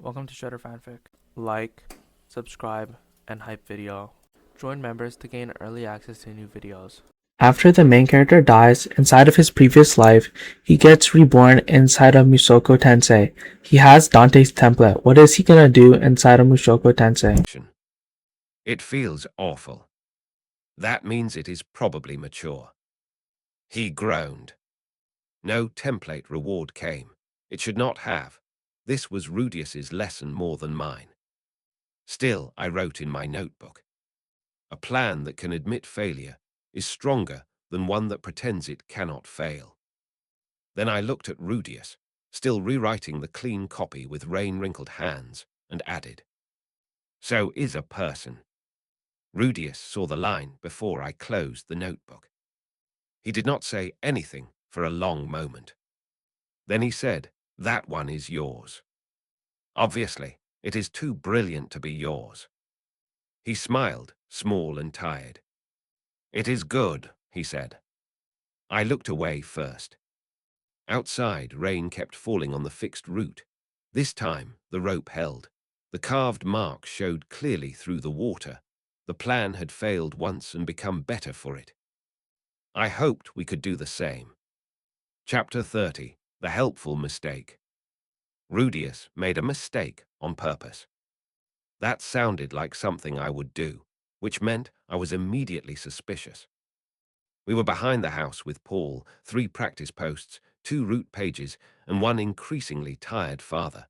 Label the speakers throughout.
Speaker 1: Welcome to Shredder Fanfic. Like, subscribe, and hype video. Join members to gain early access to new videos.
Speaker 2: After the main character dies inside of his previous life, he gets reborn inside of Mushoku Tensei. He has Dante's template. What is he gonna do inside of Mushoku Tensei?
Speaker 3: It feels awful. That means it is probably mature. He groaned. No template reward came. It should not have. This was Rudius's lesson more than mine. Still, I wrote in my notebook. A plan that can admit failure is stronger than one that pretends it cannot fail. Then I looked at Rudius, still rewriting the clean copy with rain-wrinkled hands, and added, "So is a person." Rudius saw the line before I closed the notebook. He did not say anything for a long moment. Then he said, "That one is yours. Obviously, it is too brilliant to be yours." He smiled, small and tired. "It is good," he said. I looked away first. Outside, rain kept falling on the fixed route. This time, the rope held. The carved mark showed clearly through the water. The plan had failed once and become better for it. I hoped we could do the same. Chapter 30. The Helpful Mistake. Rudius made a mistake on purpose. That sounded like something I would do, which meant I was immediately suspicious. We were behind the house with Paul, 3 practice posts, 2 route pages, and one increasingly tired father.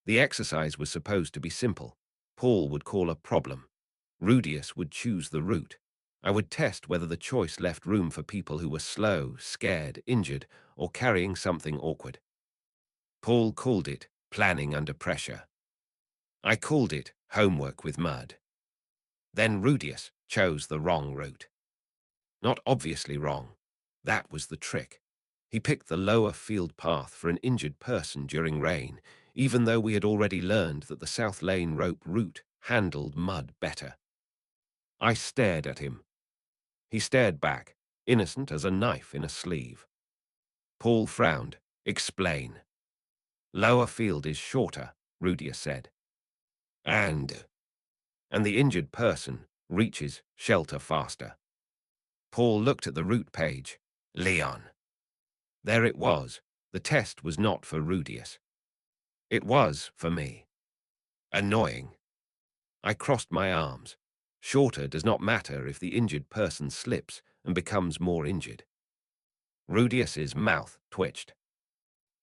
Speaker 3: The exercise was supposed to be simple. Paul would call a problem. Rudius would choose the route. I would test whether the choice left room for people who were slow, scared, injured, or carrying something awkward. Paul called it planning under pressure. I called it homework with mud. Then Rudius chose the wrong route. Not obviously wrong. That was the trick. He picked the lower field path for an injured person during rain, even though we had already learned that the South Lane rope route handled mud better. I stared at him. He stared back, innocent as a knife in a sleeve. Paul frowned. "Explain." "Lower field is shorter," Rudius said. And the injured person reaches shelter faster." Paul looked at the route page. Leon. There it was. The test was not for Rudius. It was for me. Annoying. I crossed my arms. Shorter does not matter if the injured person slips and becomes more injured. Rudius's mouth twitched.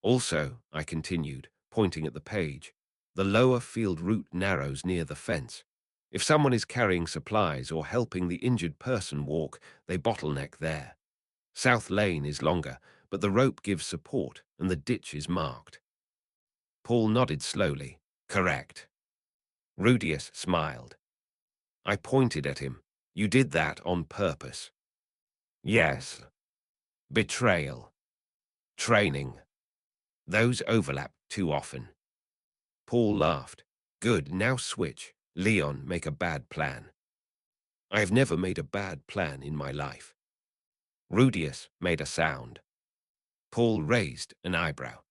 Speaker 3: Also, I continued, pointing at the page, the lower field route narrows near the fence. If someone is carrying supplies or helping the injured person walk, they bottleneck there. South Lane is longer, but the rope gives support and the ditch is marked. Paul nodded slowly. Correct. Rudius smiled. I pointed at him. You did that on purpose. Yes. Betrayal. Training. Those overlap too often. Paul laughed. Good, now switch. Leon, make a bad plan. I have never made a bad plan in my life. Rudius made a sound. Paul raised an eyebrow.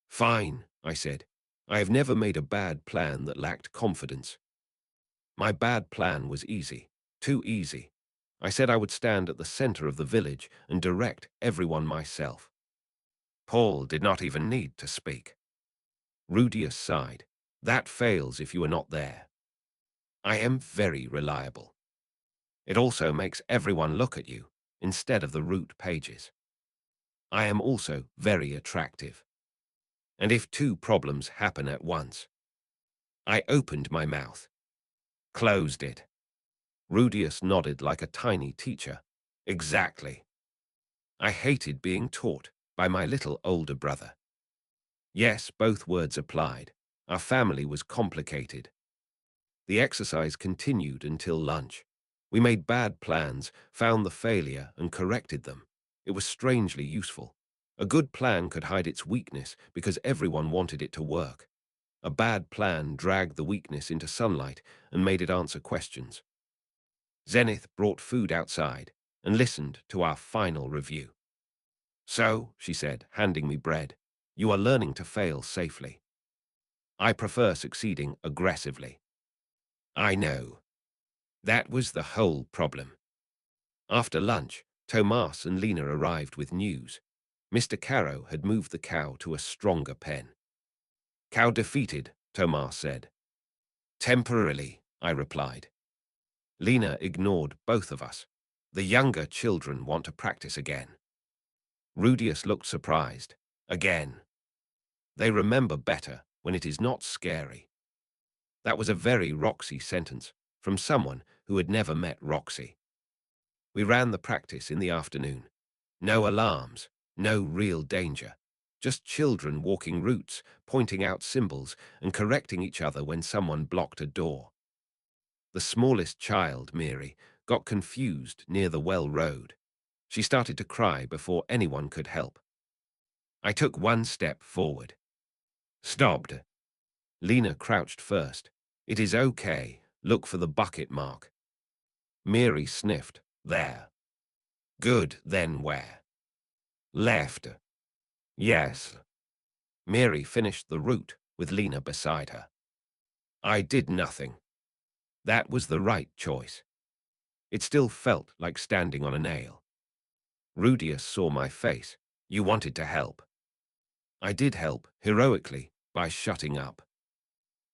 Speaker 3: Fine, I said. I have never made a bad plan that lacked confidence. My bad plan was easy, too easy. I said I would stand at the center of the village and direct everyone myself. Paul did not even need to speak. Rudius sighed. That fails if you are not there. I am very reliable. It also makes everyone look at you instead of the route pages. I am also very attractive. And if 2 problems happen at once, I opened my mouth, closed it. Rudius nodded like a tiny teacher. Exactly. I hated being taught by my little older brother. Yes, both words applied. Our family was complicated. The exercise continued until lunch. We made bad plans, found the failure, and corrected them. It was strangely useful. A good plan could hide its weakness because everyone wanted it to work. A bad plan dragged the weakness into sunlight and made it answer questions. Zenith brought food outside and listened to our final review. So, she said, handing me bread, you are learning to fail safely. I prefer succeeding aggressively. I know. That was the whole problem. After lunch, Tomas and Lena arrived with news. Mr. Caro had moved the cow to a stronger pen. Cow defeated, Tomas said. Temporarily, I replied. Lena ignored both of us. The younger children want to practice again. Rudius looked surprised. Again. They remember better when it is not scary. That was a very Roxy sentence from someone who had never met Roxy. We ran the practice in the afternoon. No alarms, no real danger. Just children walking routes, pointing out symbols, and correcting each other when someone blocked a door. The smallest child, Mary, got confused near the well road. She started to cry before anyone could help. I took one step forward. Stopped. Lena crouched first. It is okay. Look for the bucket mark. Mary sniffed. There. Good, then where? Left. Yes. Mary finished the route with Lena beside her. I did nothing. That was the right choice. It still felt like standing on a nail. Rudius saw my face. You wanted to help. I did help, heroically, by shutting up.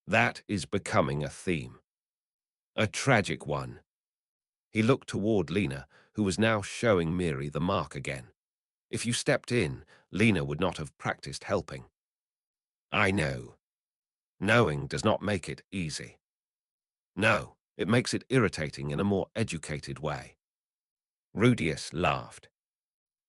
Speaker 3: That is becoming a theme. A tragic one. He looked toward Lena, who was now showing Mary the mark again. If you stepped in, Lena would not have practiced helping. I know. Knowing does not make it easy. No, it makes it irritating in a more educated way. Rudius laughed.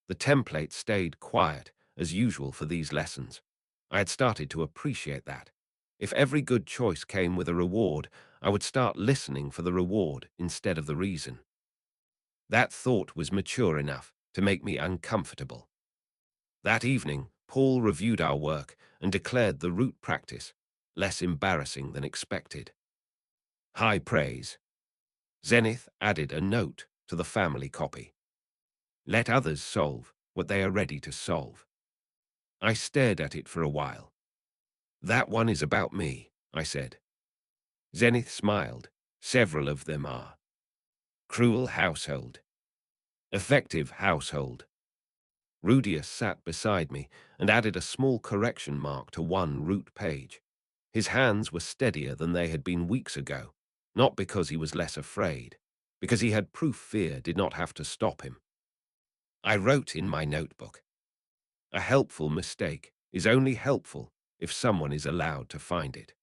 Speaker 3: The template stayed quiet, as usual for these lessons. I had started to appreciate that. If every good choice came with a reward, I would start listening for the reward instead of the reason. That thought was mature enough to make me uncomfortable. That evening, Paul reviewed our work and declared the route practice less embarrassing than expected. High praise. Zenith added a note to the family copy. Let others solve what they are ready to solve. I stared at it for a while. That one is about me, I said. Zenith smiled. Several of them are. Cruel household. Effective household. Rudius sat beside me and added a small correction mark to one route page. His hands were steadier than they had been weeks ago, not because he was less afraid, because he had proof fear did not have to stop him. I wrote in my notebook, a helpful mistake is only helpful if someone is allowed to find it.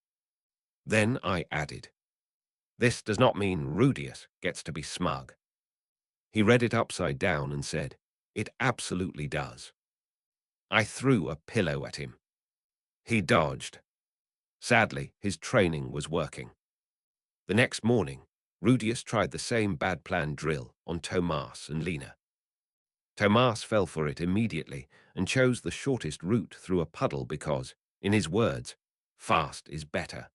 Speaker 3: Then I added, this does not mean Rudius gets to be smug. He read it upside down and said, it absolutely does. I threw a pillow at him. He dodged. Sadly, his training was working. The next morning, Rudius tried the same bad plan drill on Tomas and Lena. Tomas fell for it immediately and chose the shortest route through a puddle because, in his words, fast is better.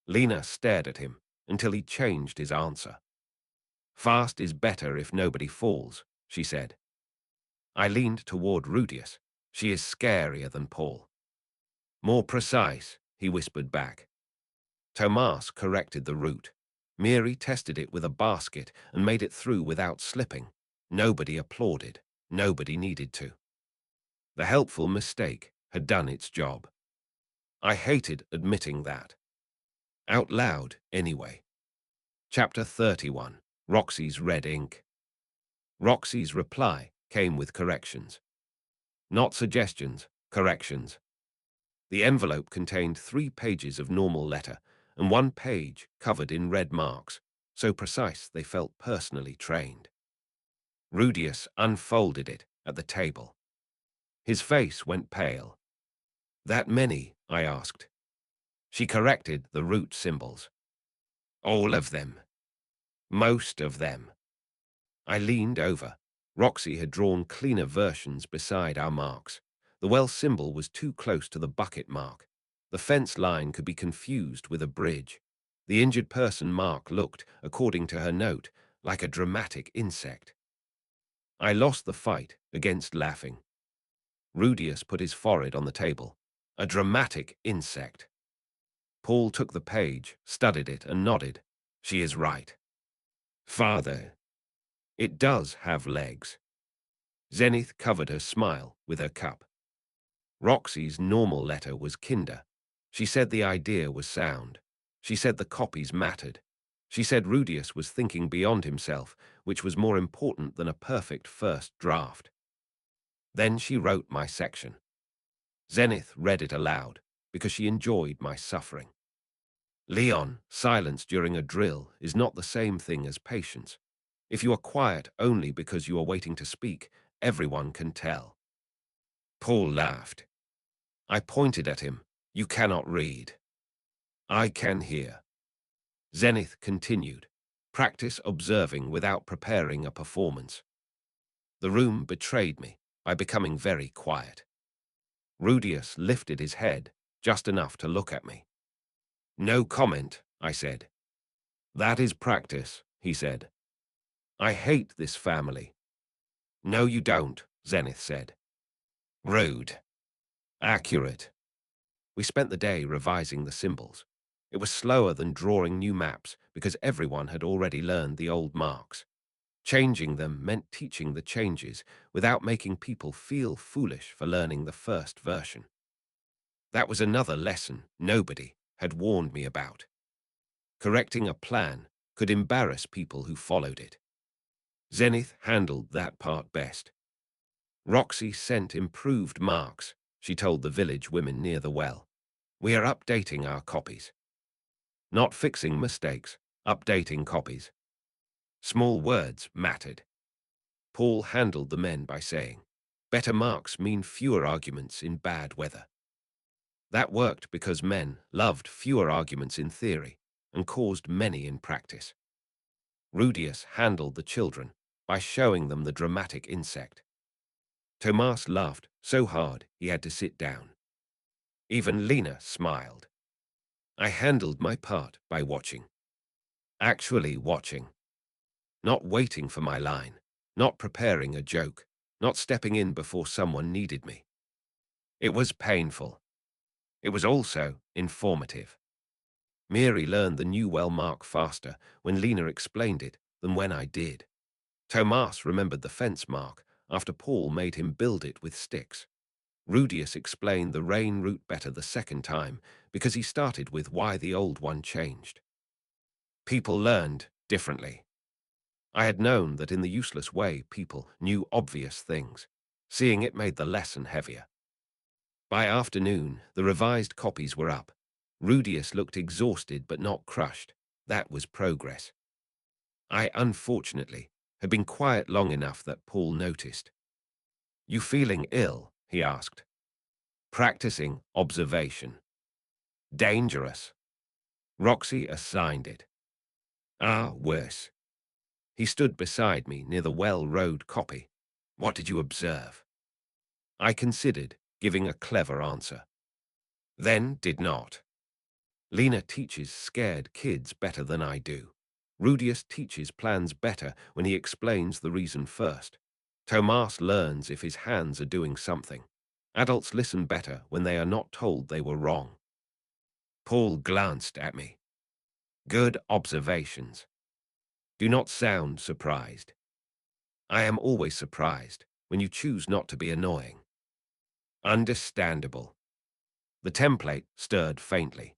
Speaker 3: Lena stared at him until he changed his answer. Fast is better if nobody falls, she said. I leaned toward Rudius. She is scarier than Paul. More precise, he whispered back. Tomas corrected the route. Miri tested it with a basket and made it through without slipping. Nobody applauded. Nobody needed to. The helpful mistake had done its job. I hated admitting that. Out loud, anyway. Chapter 31. Roxy's Red Ink. Roxy's reply came with corrections. Not suggestions, corrections. The envelope contained 3 pages of normal letter and 1 page covered in red marks, so precise they felt personally trained. Rudius unfolded it at the table. His face went pale. That many? I asked. She corrected the root symbols. All of them. Most of them. I leaned over. Roxy had drawn cleaner versions beside our marks. The well symbol was too close to the bucket mark. The fence line could be confused with a bridge. The injured person mark looked, according to her note, like a dramatic insect. I lost the fight against laughing. Rudius put his forehead on the table. A dramatic insect. Paul took the page, studied it, and nodded. She is right. Father, it does have legs. Zenith covered her smile with her cup. Roxy's normal letter was Kinder. She said the idea was sound. She said the copies mattered. She said Rudius was thinking beyond himself, which was more important than a perfect first draft. Then she wrote my section. Zenith read it aloud, because she enjoyed my suffering. Leon, silence during a drill is not the same thing as patience. If you are quiet only because you are waiting to speak, everyone can tell. Paul laughed. I pointed at him. You cannot read. I can hear. Zenith continued. Practice observing without preparing a performance. The room betrayed me by becoming very quiet. Rudius lifted his head, just enough to look at me. No comment, I said. That is practice, he said. I hate this family. No, you don't, Zenith said. Rude. Accurate. We spent the day revising the symbols. It was slower than drawing new maps because everyone had already learned the old marks. Changing them meant teaching the changes without making people feel foolish for learning the first version. That was another lesson nobody had warned me about. Correcting a plan could embarrass people who followed it. Zenith handled that part best. Roxy sent improved marks, she told the village women near the well. We are updating our copies. Not fixing mistakes, updating copies. Small words mattered. Paul handled the men by saying, better marks mean fewer arguments in bad weather. That worked because men loved fewer arguments in theory and caused many in practice. Rudius handled the children by showing them the dramatic insect. Tomas laughed so hard he had to sit down. Even Lena smiled. I handled my part by watching. Actually watching. Not waiting for my line, not preparing a joke, not stepping in before someone needed me. It was painful. It was also informative. Miri learned the new well mark faster when Lena explained it than when I did. Tomas remembered the fence mark after Paul made him build it with sticks. Rudius explained the rain route better the second time because he started with why the old one changed. People learned differently. I had known that in the useless way people knew obvious things. Seeing it made the lesson heavier. By afternoon, the revised copies were up. Rudius looked exhausted but not crushed. That was progress. I, unfortunately, had been quiet long enough that Paul noticed. You feeling ill? He asked. Practicing observation. Dangerous. Roxy assigned it. Ah, worse. He stood beside me near the well-rowed copy. What did you observe? I considered giving a clever answer. Then did not. Lena teaches scared kids better than I do. Rudius teaches plans better when he explains the reason first. Tomas learns if his hands are doing something. Adults listen better when they are not told they were wrong. Paul glanced at me. Good observations. Do not sound surprised. I am always surprised when you choose not to be annoying. Understandable. The template stirred faintly.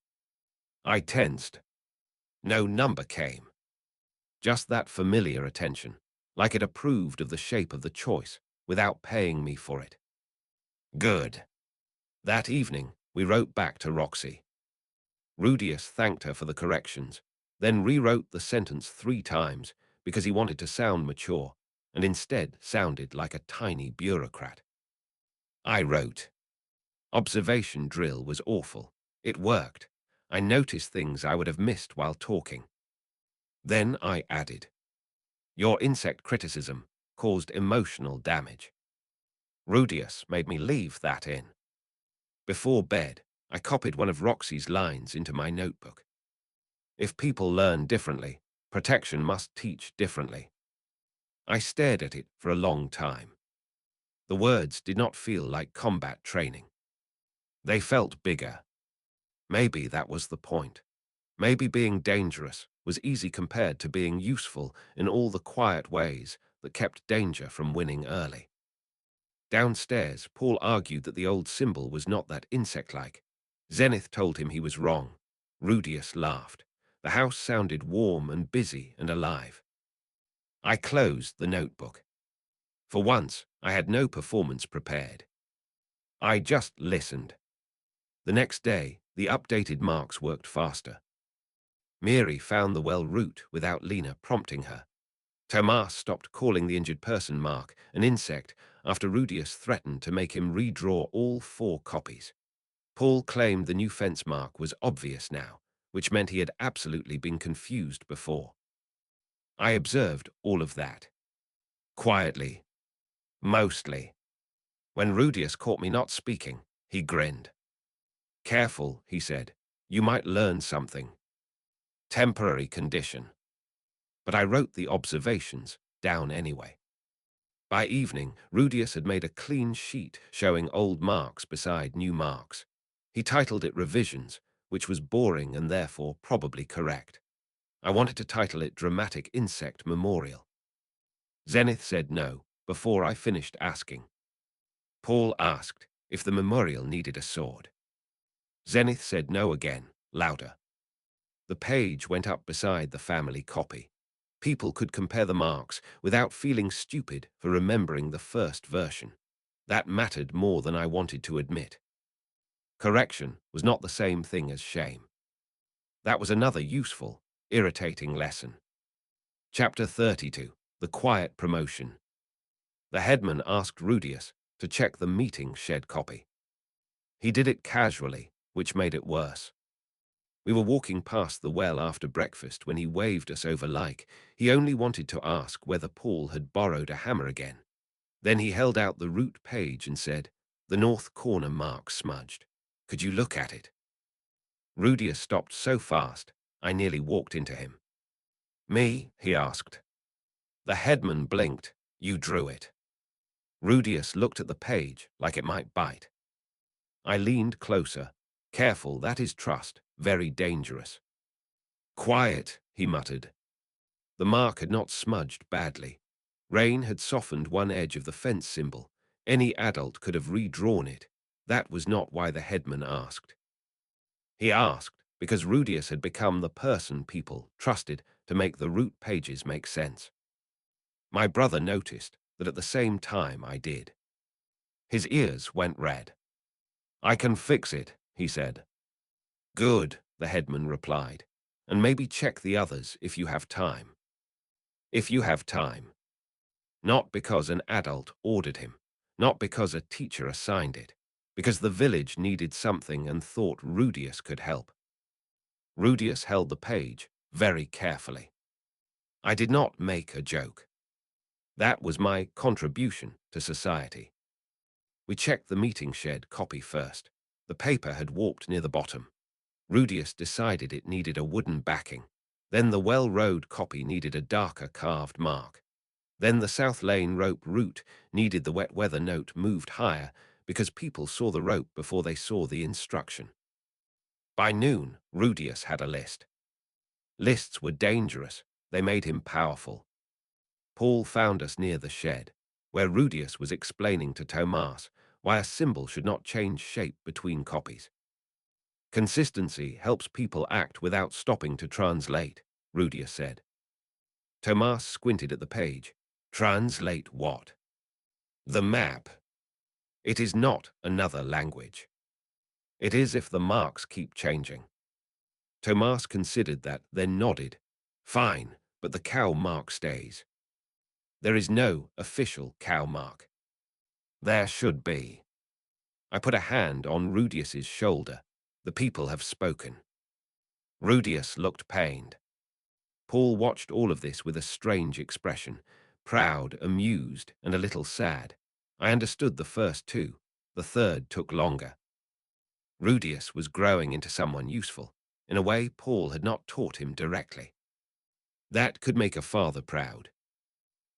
Speaker 3: I tensed. No number came. Just that familiar attention, like it approved of the shape of the choice without paying me for it. Good. That evening, we wrote back to Roxy. Rudius thanked her for the corrections, then rewrote the sentence 3 times because he wanted to sound mature and instead sounded like a tiny bureaucrat. I wrote. Observation drill was awful. It worked. I noticed things I would have missed while talking. Then I added. Your insect criticism caused emotional damage. Rudius made me leave that in. Before bed, I copied one of Roxy's lines into my notebook. If people learn differently, protection must teach differently. I stared at it for a long time. The words did not feel like combat training. They felt bigger. Maybe that was the point. Maybe being dangerous was easy compared to being useful in all the quiet ways that kept danger from winning early. Downstairs, Paul argued that the old symbol was not that insect-like. Zenith told him he was wrong. Rudius laughed. The house sounded warm and busy and alive. I closed the notebook. For once, I had no performance prepared. I just listened. The next day, the updated marks worked faster. Miri found the well route without Lena prompting her. Tomas stopped calling the injured person mark an insect after Rudius threatened to make him redraw all 4 copies. Paul claimed the new fence mark was obvious now, which meant he had absolutely been confused before. I observed all of that. Quietly. Mostly. When Rudius caught me not speaking, he grinned. "Careful," he said. "You might learn something. Temporary condition." But I wrote the observations down anyway. By evening, Rudius had made a clean sheet showing old marks beside new marks. He titled it Revisions, which was boring and therefore probably correct. I wanted to title it Dramatic Insect Memorial. Zenith said no before I finished asking. Paul asked if the memorial needed a sword. Zenith said no again, louder. The page went up beside the family copy. People could compare the marks without feeling stupid for remembering the first version. That mattered more than I wanted to admit. Correction was not the same thing as shame. That was another useful, irritating lesson. Chapter 32, The Quiet Promotion. The headman asked Rudius to check the meeting shed copy. He did it casually, which made it worse. We were walking past the well after breakfast when he waved us over like he only wanted to ask whether Paul had borrowed a hammer again. Then he held out the route page and said, "The north corner mark smudged. Could you look at it?" Rudius stopped so fast, I nearly walked into him. "Me?" he asked. The headman blinked. "You drew it." Rudius looked at the page like it might bite. I leaned closer. "Careful, that is trust. Very dangerous." "Quiet," he muttered. The mark had not smudged badly. Rain had softened one edge of the fence symbol. Any adult could have redrawn it. That was not why the headman asked. He asked because Rudius had become the person people trusted to make the route pages make sense. My brother noticed that at the same time I did. His ears went red. "I can fix it," he said. "Good," the headman replied, "and maybe check the others if you have time." If you have time. Not because an adult ordered him, not because a teacher assigned it, because the village needed something and thought Rudius could help. Rudius held the page very carefully. I did not make a joke. That was my contribution to society. We checked the meeting shed copy first. The paper had warped near the bottom. Rudius decided it needed a wooden backing. Then the Well Road copy needed a darker carved mark. Then the South Lane rope route needed the wet weather note moved higher because people saw the rope before they saw the instruction. By noon, Rudius had a list. Lists were dangerous. They made him powerful. Paul found us near the shed, where Rudius was explaining to Tomas why a symbol should not change shape between copies. "Consistency helps people act without stopping to translate," Rudius said. Tomas squinted at the page. "Translate what?" "The map. It is not another language. It is if the marks keep changing." Tomas considered that, then nodded. "Fine, but the cow mark stays." "There is no official cow mark." "There should be." I put a hand on Rudius's shoulder. "The people have spoken." Rudius looked pained. Paul watched all of this with a strange expression, proud, amused, and a little sad. I understood the first 2. The third took longer. Rudius was growing into someone useful, in a way Paul had not taught him directly. That could make a father proud.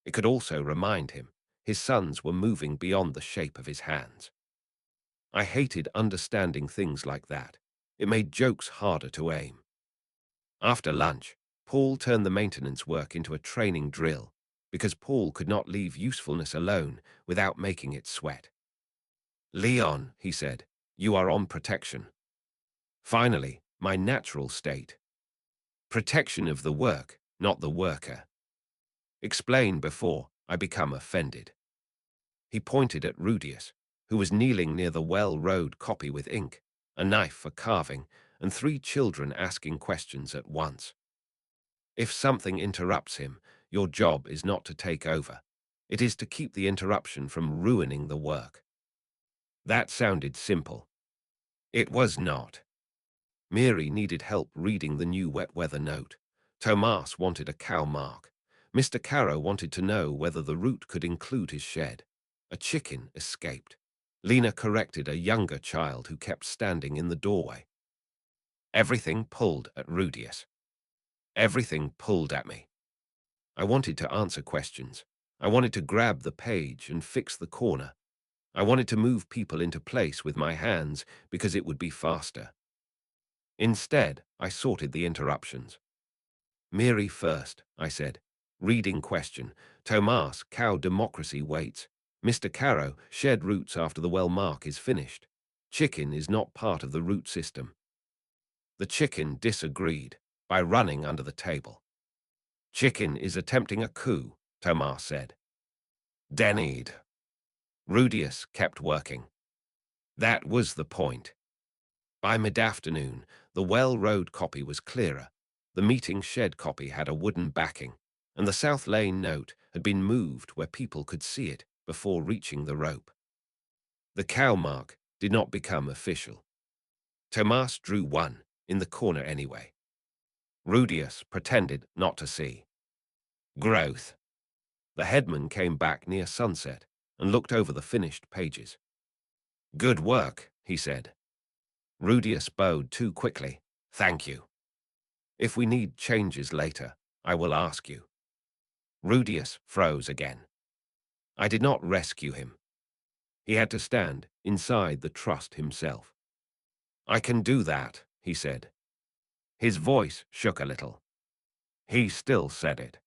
Speaker 3: It could also remind him his sons were moving beyond the shape of his hands. I hated understanding things like that. It made jokes harder to aim. After lunch, Paul turned the maintenance work into a training drill because Paul could not leave usefulness alone without making it sweat. "Leon," he said, "you are on protection." Finally, my natural state. Protection of the work, not the worker. Explain before I become offended. He pointed at Rudius, who was kneeling near the well-rowed copy with ink, a knife for carving, and 3 children asking questions at once. If something interrupts him, your job is not to take over. It is to keep the interruption from ruining the work. That sounded simple. It was not. Mary needed help reading the new wet weather note. Tomas wanted a cow mark. Mr. Caro wanted to know whether the route could include his shed. A chicken escaped. Lena corrected a younger child who kept standing in the doorway. Everything pulled at Rudius. Everything pulled at me. I wanted to answer questions. I wanted to grab the page and fix the corner. I wanted to move people into place with my hands because it would be faster. Instead, I sorted the interruptions. Mary first, I said. Reading question. Tomas, cow democracy waits. Mr. Caro, shed roots after the well mark is finished. Chicken is not part of the root system. The chicken disagreed by running under the table. Chicken is attempting a coup, Tomas said. Denied. Rudius kept working. That was the point. By mid-afternoon, the well-rowed copy was clearer. The meeting shed copy had a wooden backing, and the South Lane note had been moved where people could see it before reaching the rope. The cow mark did not become official. Tomas drew one, in the corner anyway. Rudius pretended not to see. Growth. The headman came back near sunset and looked over the finished pages. Good work, he said. Rudius bowed too quickly. Thank you. If we need changes later, I will ask you. Rudius froze again. I did not rescue him. He had to stand inside the trust himself. I can do that, he said. His voice shook a little. He still said it.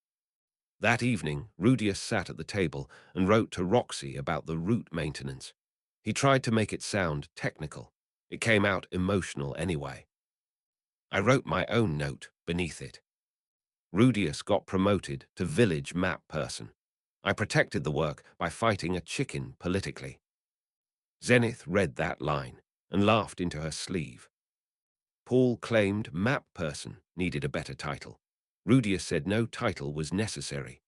Speaker 3: That evening, Rudius sat at the table and wrote to Roxy about the route maintenance. He tried to make it sound technical. It came out emotional anyway. I wrote my own note beneath it. Rudius got promoted to village map person. I protected the work by fighting a chicken politically. Zenith read that line and laughed into her sleeve. Paul claimed map person needed a better title. Rudius said no title was necessary.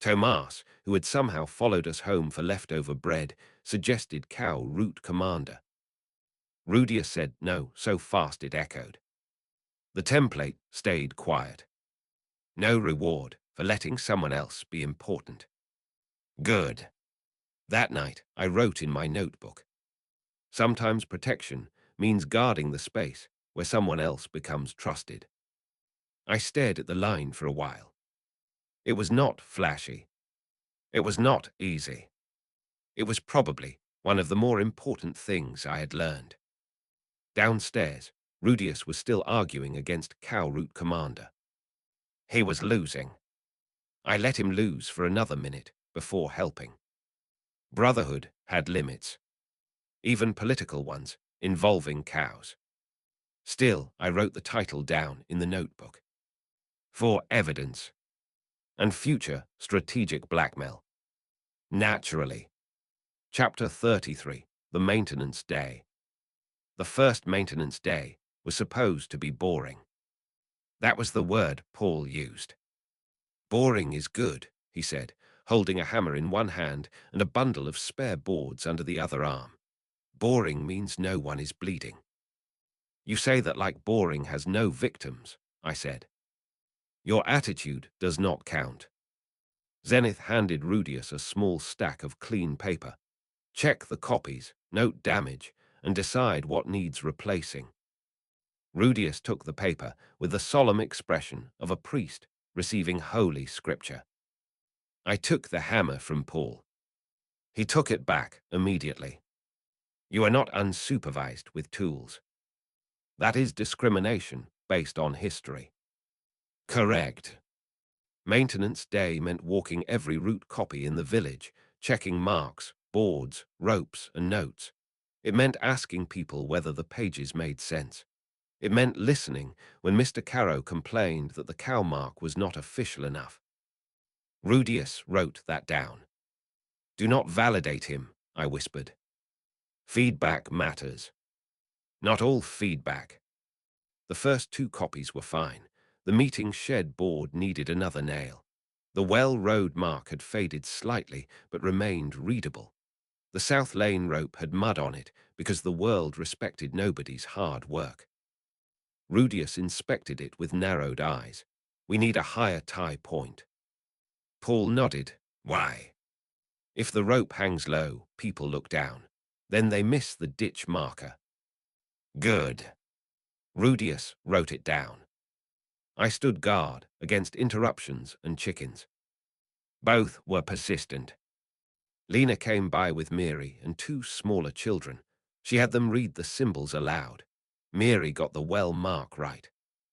Speaker 3: Tomas, who had somehow followed us home for leftover bread, suggested cow route commander. Rudius said no, so fast it echoed. The template stayed quiet. No reward for letting someone else be important. Good. That night, I wrote in my notebook. Sometimes protection means guarding the space where someone else becomes trusted. I stared at the line for a while. It was not flashy. It was not easy. It was probably one of the more important things I had learned. Downstairs, Rudius was still arguing against cow route commander. He was losing. I let him lose for another minute before helping. Brotherhood had limits, even political ones involving cows. Still, I wrote the title down in the notebook. For evidence and future strategic blackmail. Naturally. Chapter 33, The Maintenance Day. The first maintenance day was supposed to be boring. That was the word Paul used. Boring is good, he said, holding a hammer in one hand and a bundle of spare boards under the other arm. Boring means no one is bleeding. You say that like boring has no victims, I said. Your attitude does not count. Zenith handed Rudius a small stack of clean paper. Check the copies, note damage, and decide what needs replacing. Rudius took the paper with the solemn expression of a priest receiving holy scripture. I took the hammer from Paul. He took it back immediately. You are not unsupervised with tools. That is discrimination based on history. Correct. Maintenance day meant walking every route copy in the village, checking marks, boards, ropes, and notes. It meant asking people whether the pages made sense. It meant listening when Mr. Caro complained that the cow mark was not official enough. Rudius wrote that down. Do not validate him, I whispered. Feedback matters. Not all feedback. The first 2 copies were fine. The meeting shed board needed another nail. The Well Road mark had faded slightly, but remained readable. The South Lane rope had mud on it because the world respected nobody's hard work. Rudius inspected it with narrowed eyes. We need a higher tie point. Paul nodded. Why? If the rope hangs low, people look down. Then they miss the ditch marker. Good. Rudius wrote it down. I stood guard against interruptions and chickens. Both were persistent. Lena came by with Mary and 2 smaller children. She had them read the symbols aloud. Mary got the well mark right.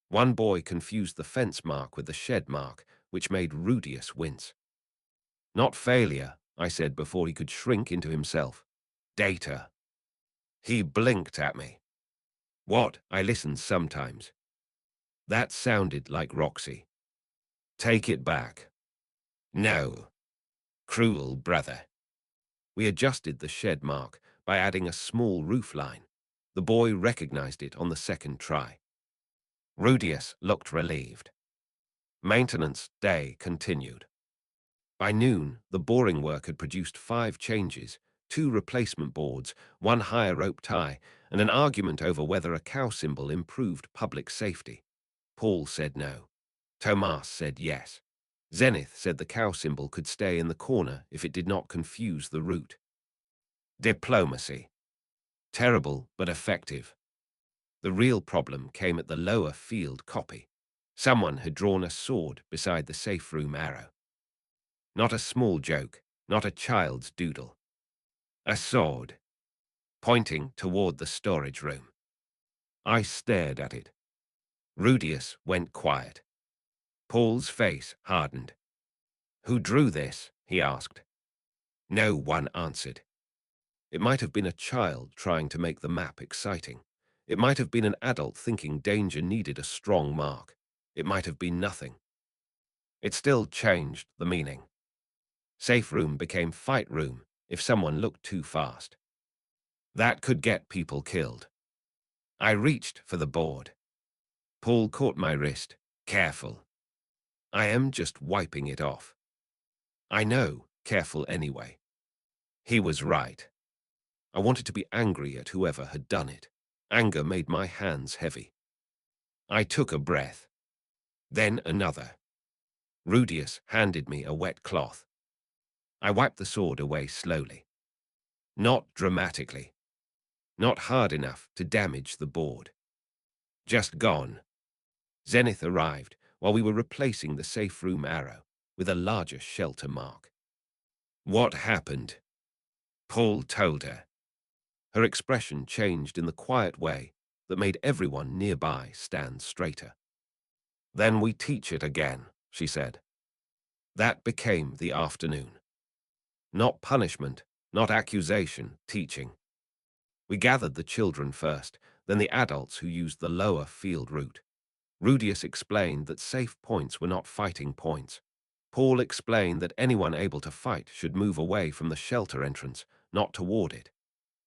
Speaker 3: One boy confused the fence mark with the shed mark, which made Rudius wince. Not failure, I said before he could shrink into himself. Data. He blinked at me. What? I listened sometimes. That sounded like Roxy. Take it back. No. Cruel brother. We adjusted the shed mark by adding a small roof line. The boy recognized it on the second try. Rudius looked relieved. Maintenance day continued. By noon, the boring work had produced 5 changes, 2 replacement boards, 1 higher rope tie, and an argument over whether a cow symbol improved public safety. Paul said no. Tomas said yes. Zenith said the cow symbol could stay in the corner if it did not confuse the route. Diplomacy. Terrible but effective. The real problem came at the lower field copy. Someone had drawn a sword beside the safe room arrow. Not a small joke, not a child's doodle. A sword, pointing toward the storage room. I stared at it. Rudius went quiet. Paul's face hardened. Who drew this? He asked. No one answered. It might have been a child trying to make the map exciting. It might have been an adult thinking danger needed a strong mark. It might have been nothing. It still changed the meaning. Safe room became fight room if someone looked too fast. That could get people killed. I reached for the board. Paul caught my wrist. Careful. I am just wiping it off. I know, careful anyway. He was right. I wanted to be angry at whoever had done it. Anger made my hands heavy. I took a breath. Then another. Rudius handed me a wet cloth. I wiped the sword away slowly. Not dramatically. Not hard enough to damage the board. Just gone. Zenith arrived while we were replacing the safe room arrow with a larger shelter mark. What happened? Paul told her. Her expression changed in the quiet way that made everyone nearby stand straighter. Then we teach it again, she said. That became the afternoon. Not punishment, not accusation, teaching. We gathered the children first, then the adults who used the lower field route. Rudius explained that safe points were not fighting points. Paul explained that anyone able to fight should move away from the shelter entrance, not toward it.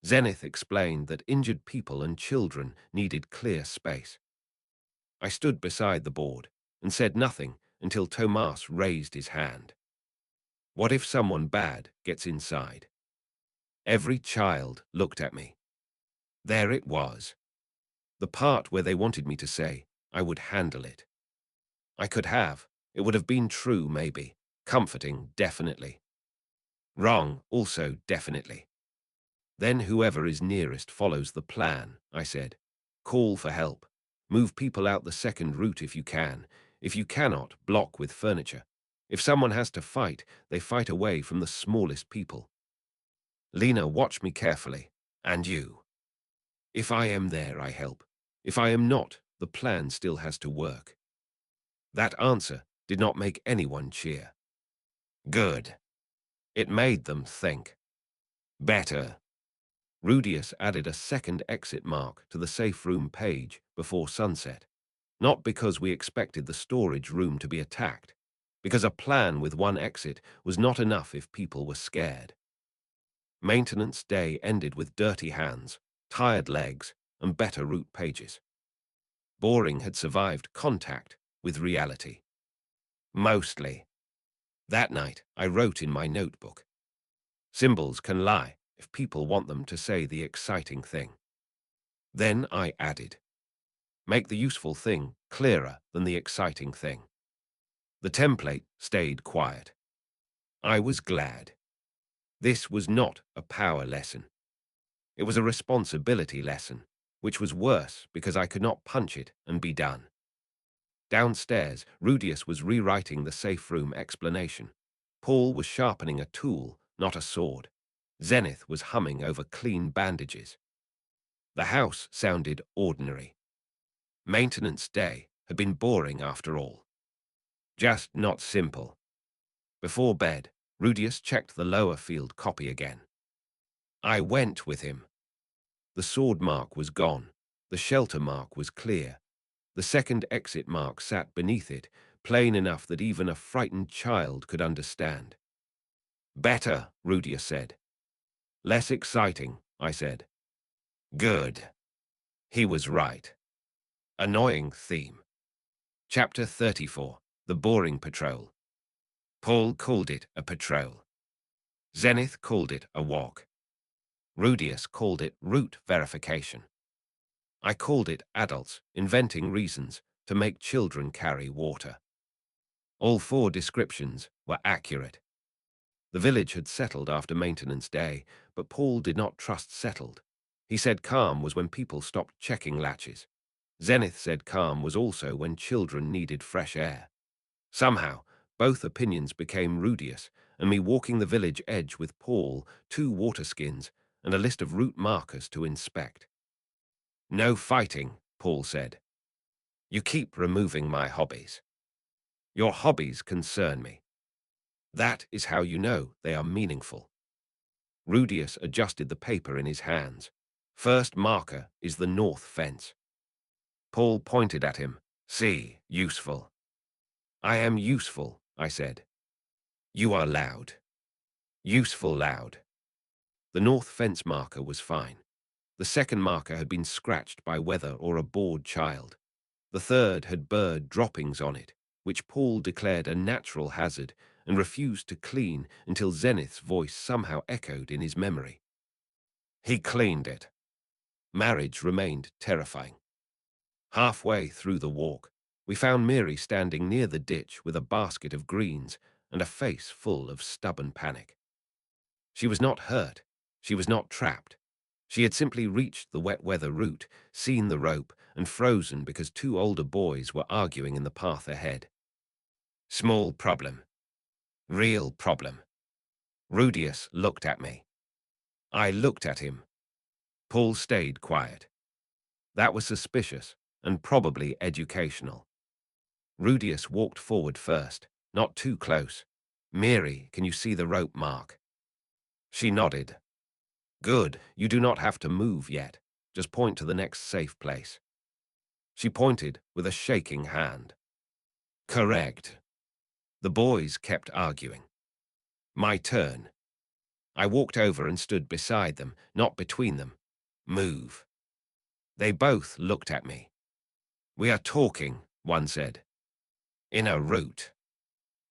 Speaker 3: Zenith explained that injured people and children needed clear space. I stood beside the board and said nothing until Tomas raised his hand. What if someone bad gets inside? Every child looked at me. There it was. The part where they wanted me to say, I would handle it. I could have. It would have been true, maybe. Comforting, definitely. Wrong, also definitely. Then whoever is nearest follows the plan, I said. Call for help. Move people out the second route if you can. If you cannot, block with furniture. If someone has to fight, they fight away from the smallest people. Lena, watch me carefully. And you. If I am there, I help. If I am not, the plan still has to work. That answer did not make anyone cheer. Good. It made them think. Better. Rudius added a second exit mark to the safe room page before sunset, not because we expected the storage room to be attacked, because a plan with one exit was not enough if people were scared. Maintenance day ended with dirty hands, tired legs, and better route pages. Boring had survived contact with reality. Mostly. That night, I wrote in my notebook. Symbols can lie if people want them to say the exciting thing. Then I added, make the useful thing clearer than the exciting thing. The template stayed quiet. I was glad. This was not a power lesson. It was a responsibility lesson, which was worse because I could not punch it and be done. Downstairs, Rudius was rewriting the safe room explanation. Paul was sharpening a tool, not a sword. Zenith was humming over clean bandages. The house sounded ordinary. Maintenance day had been boring after all. Just not simple. Before bed, Rudius checked the lower field copy again. I went with him. The sword mark was gone. The shelter mark was clear. The second exit mark sat beneath it, plain enough that even a frightened child could understand. Better, Rudius said. Less exciting, I said. Good. He was right. Annoying theme. Chapter 34, The Boring Patrol. Paul called it a patrol. Zenith called it a walk. Rudius called it route verification. I called it adults inventing reasons to make children carry water. All four descriptions were accurate. The village had settled after maintenance day, but Paul did not trust settled. He said calm was when people stopped checking latches. Zenith said calm was also when children needed fresh air. Somehow, both opinions became Rudius, and me walking the village edge with Paul, 2 water skins, and a list of route markers to inspect. No fighting, Paul said. You keep removing my hobbies. Your hobbies concern me. That is how you know they are meaningful. Rudius adjusted the paper in his hands. First marker is the north fence. Paul pointed at him. See, useful. I am useful, I said. You are loud. Useful loud. The north fence marker was fine. The second marker had been scratched by weather or a bored child. The third had bird droppings on it, which Paul declared a natural hazard and refused to clean until Zenith's voice somehow echoed in his memory. He cleaned it. Marriage remained terrifying. Halfway through the walk, we found Mary standing near the ditch with a basket of greens and a face full of stubborn panic. She was not hurt. She was not trapped. She had simply reached the wet weather route, seen the rope, and frozen because 2 older boys were arguing in the path ahead. Small problem. Real problem. Rudius looked at me. I looked at him. Paul stayed quiet. That was suspicious and probably educational. Rudius walked forward first, not too close. Mary, can you see the rope mark? She nodded. Good, you do not have to move yet. Just point to the next safe place. She pointed with a shaking hand. Correct. The boys kept arguing. My turn. I walked over and stood beside them, not between them. Move. They both looked at me. We are talking, one said. In a route.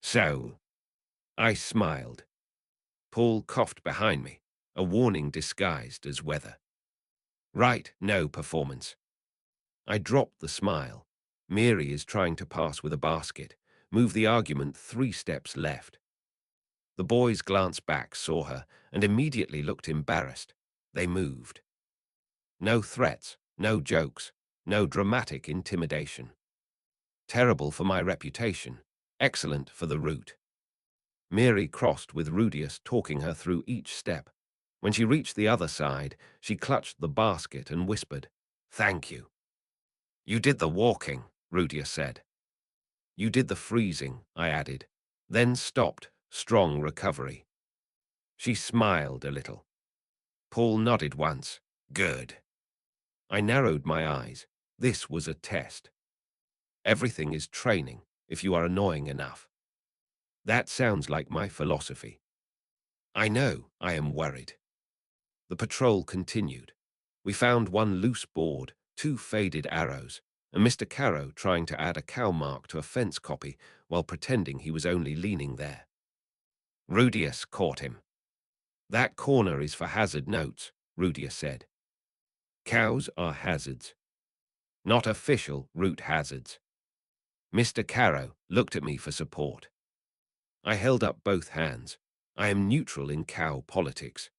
Speaker 3: So. I smiled. Paul coughed behind me, a warning disguised as weather. Right, no performance. I dropped the smile. Mary is trying to pass with a basket. Move the argument 3 steps left. The boys glanced back, saw her, and immediately looked embarrassed. They moved. No threats, no jokes, no dramatic intimidation. Terrible for my reputation, excellent for the route. Mary crossed with Rudius talking her through each step. When she reached the other side, she clutched the basket and whispered, "Thank you." You did the walking, Rudia said. You did the freezing, I added, then stopped, strong recovery. She smiled a little. Paul nodded once. Good. I narrowed my eyes. This was a test. Everything is training, if you are annoying enough. That sounds like my philosophy. I know I am worried. The patrol continued. We found one loose board, 2 faded arrows, and Mr. Carrow trying to add a cow mark to a fence copy while pretending he was only leaning there. Rudius caught him. That corner is for hazard notes, Rudius said. Cows are hazards. Not official route hazards. Mr. Carrow looked at me for support. I held up both hands. I am neutral in cow politics.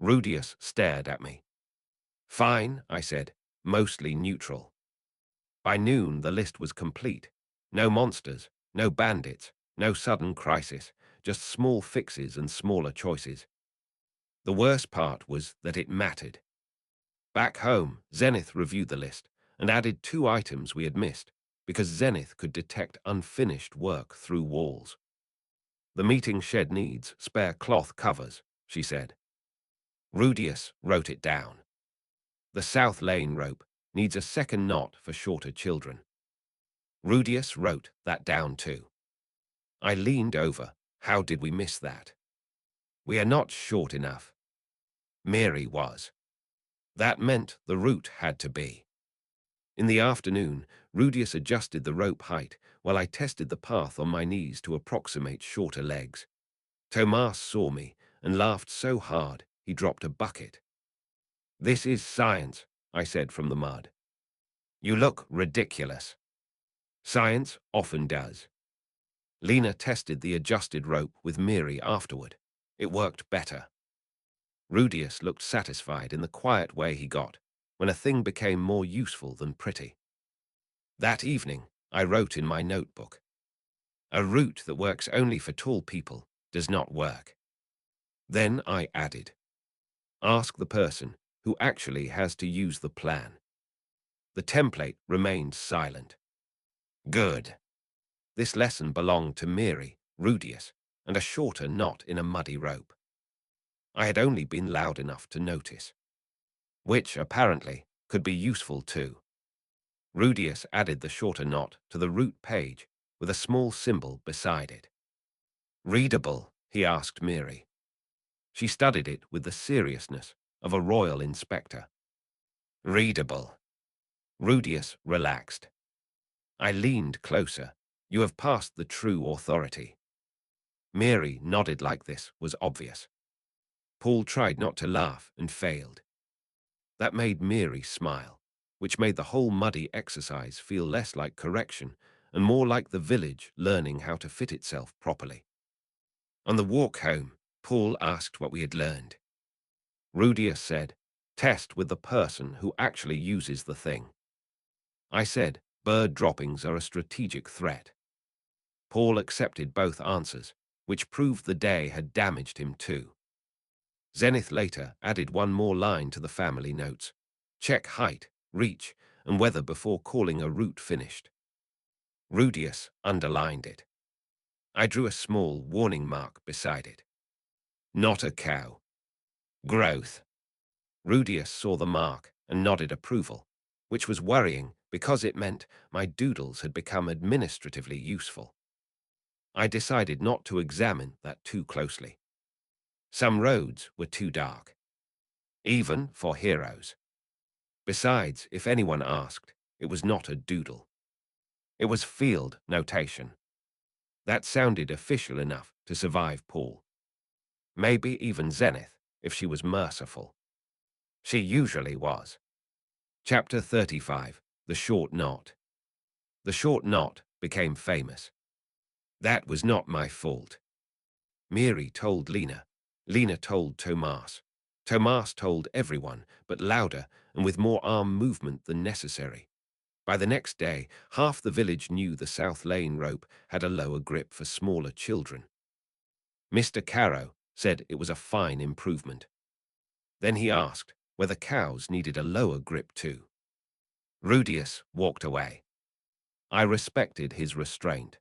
Speaker 3: Rudius stared at me. Fine, I said, mostly neutral. By noon, the list was complete. No monsters, no bandits, no sudden crisis, just small fixes and smaller choices. The worst part was that it mattered. Back home, Zenith reviewed the list and added 2 items we had missed, because Zenith could detect unfinished work through walls. The meeting shed needs spare cloth covers, she said. Rudius wrote it down. The South Lane rope needs a second knot for shorter children. Rudius wrote that down too. I leaned over. How did we miss that? We are not short enough. Mary was. That meant the route had to be. In the afternoon, Rudius adjusted the rope height while I tested the path on my knees to approximate shorter legs. Tomas saw me and laughed so hard he dropped a bucket. This is science, I said from the mud. You look ridiculous. Science often does. Lena tested the adjusted rope with Miri afterward. It worked better. Rudius looked satisfied in the quiet way he got when a thing became more useful than pretty. That evening, I wrote in my notebook, a route that works only for tall people does not work. Then I added, ask the person who actually has to use the plan. The template remained silent. Good. This lesson belonged to Miri, Rudius, and a shorter knot in a muddy rope. I had only been loud enough to notice. Which, apparently, could be useful too. Rudius added the shorter knot to the route page with a small symbol beside it. Readable, he asked Miri. She studied it with the seriousness of a royal inspector. Readable. Rudius relaxed. I leaned closer. You have passed the true authority. Miri nodded like this was obvious. Paul tried not to laugh and failed. That made Miri smile, which made the whole muddy exercise feel less like correction and more like the village learning how to fit itself properly. On the walk home, Paul asked what we had learned. Rudius said, test with the person who actually uses the thing. I said, bird droppings are a strategic threat. Paul accepted both answers, which proved the day had damaged him too. Zenith later added one more line to the family notes. Check height, reach, and weather before calling a route finished. Rudius underlined it. I drew a small warning mark beside it. Not a cow. Growth. Rudius saw the mark and nodded approval, which was worrying because it meant my doodles had become administratively useful. I decided not to examine that too closely. Some roads were too dark, even for heroes. Besides, if anyone asked, it was not a doodle. It was field notation. That sounded official enough to survive Paul. Maybe even Zenith, if she was merciful. She usually was. Chapter 35, The Short Knot. The short knot became famous. That was not my fault. Miri told Lena. Lena told Tomas. Tomas told everyone, but louder and with more arm movement than necessary. By the next day, half the village knew the South Lane rope had a lower grip for smaller children. Mr. Carrow said it was a fine improvement. Then he asked whether cows needed a lower grip too. Rudius walked away. I respected his restraint.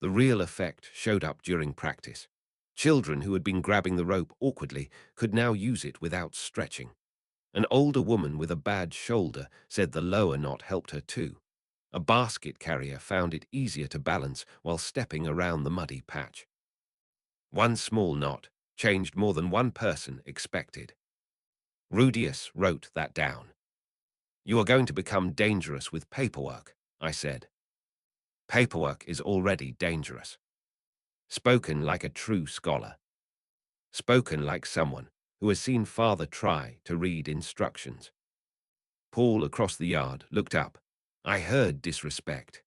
Speaker 3: The real effect showed up during practice. Children who had been grabbing the rope awkwardly could now use it without stretching. An older woman with a bad shoulder said the lower knot helped her too. A basket carrier found it easier to balance while stepping around the muddy patch. One small knot changed more than one person expected. Rudius wrote that down. "You are going to become dangerous with paperwork," I said. Paperwork is already dangerous. Spoken like a true scholar. Spoken like someone who has seen father try to read instructions. Paul across the yard looked up. I heard disrespect.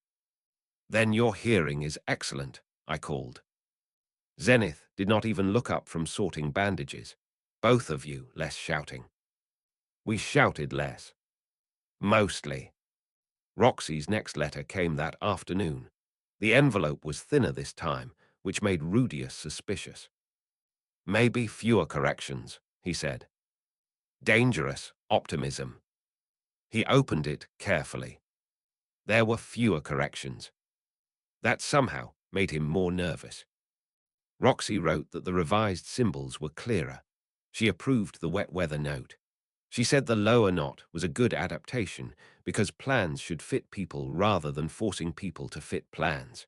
Speaker 3: "Then your hearing is excellent," I called. Zenith did not even look up from sorting bandages. "Both of you less shouting." We shouted less. Mostly. Roxy's next letter came that afternoon. The envelope was thinner this time, which made Rudius suspicious. "Maybe fewer corrections," he said. Dangerous optimism. He opened it carefully. There were fewer corrections. That somehow made him more nervous. Roxy wrote that the revised symbols were clearer. She approved the wet weather note. She said the lower knot was a good adaptation because plans should fit people rather than forcing people to fit plans.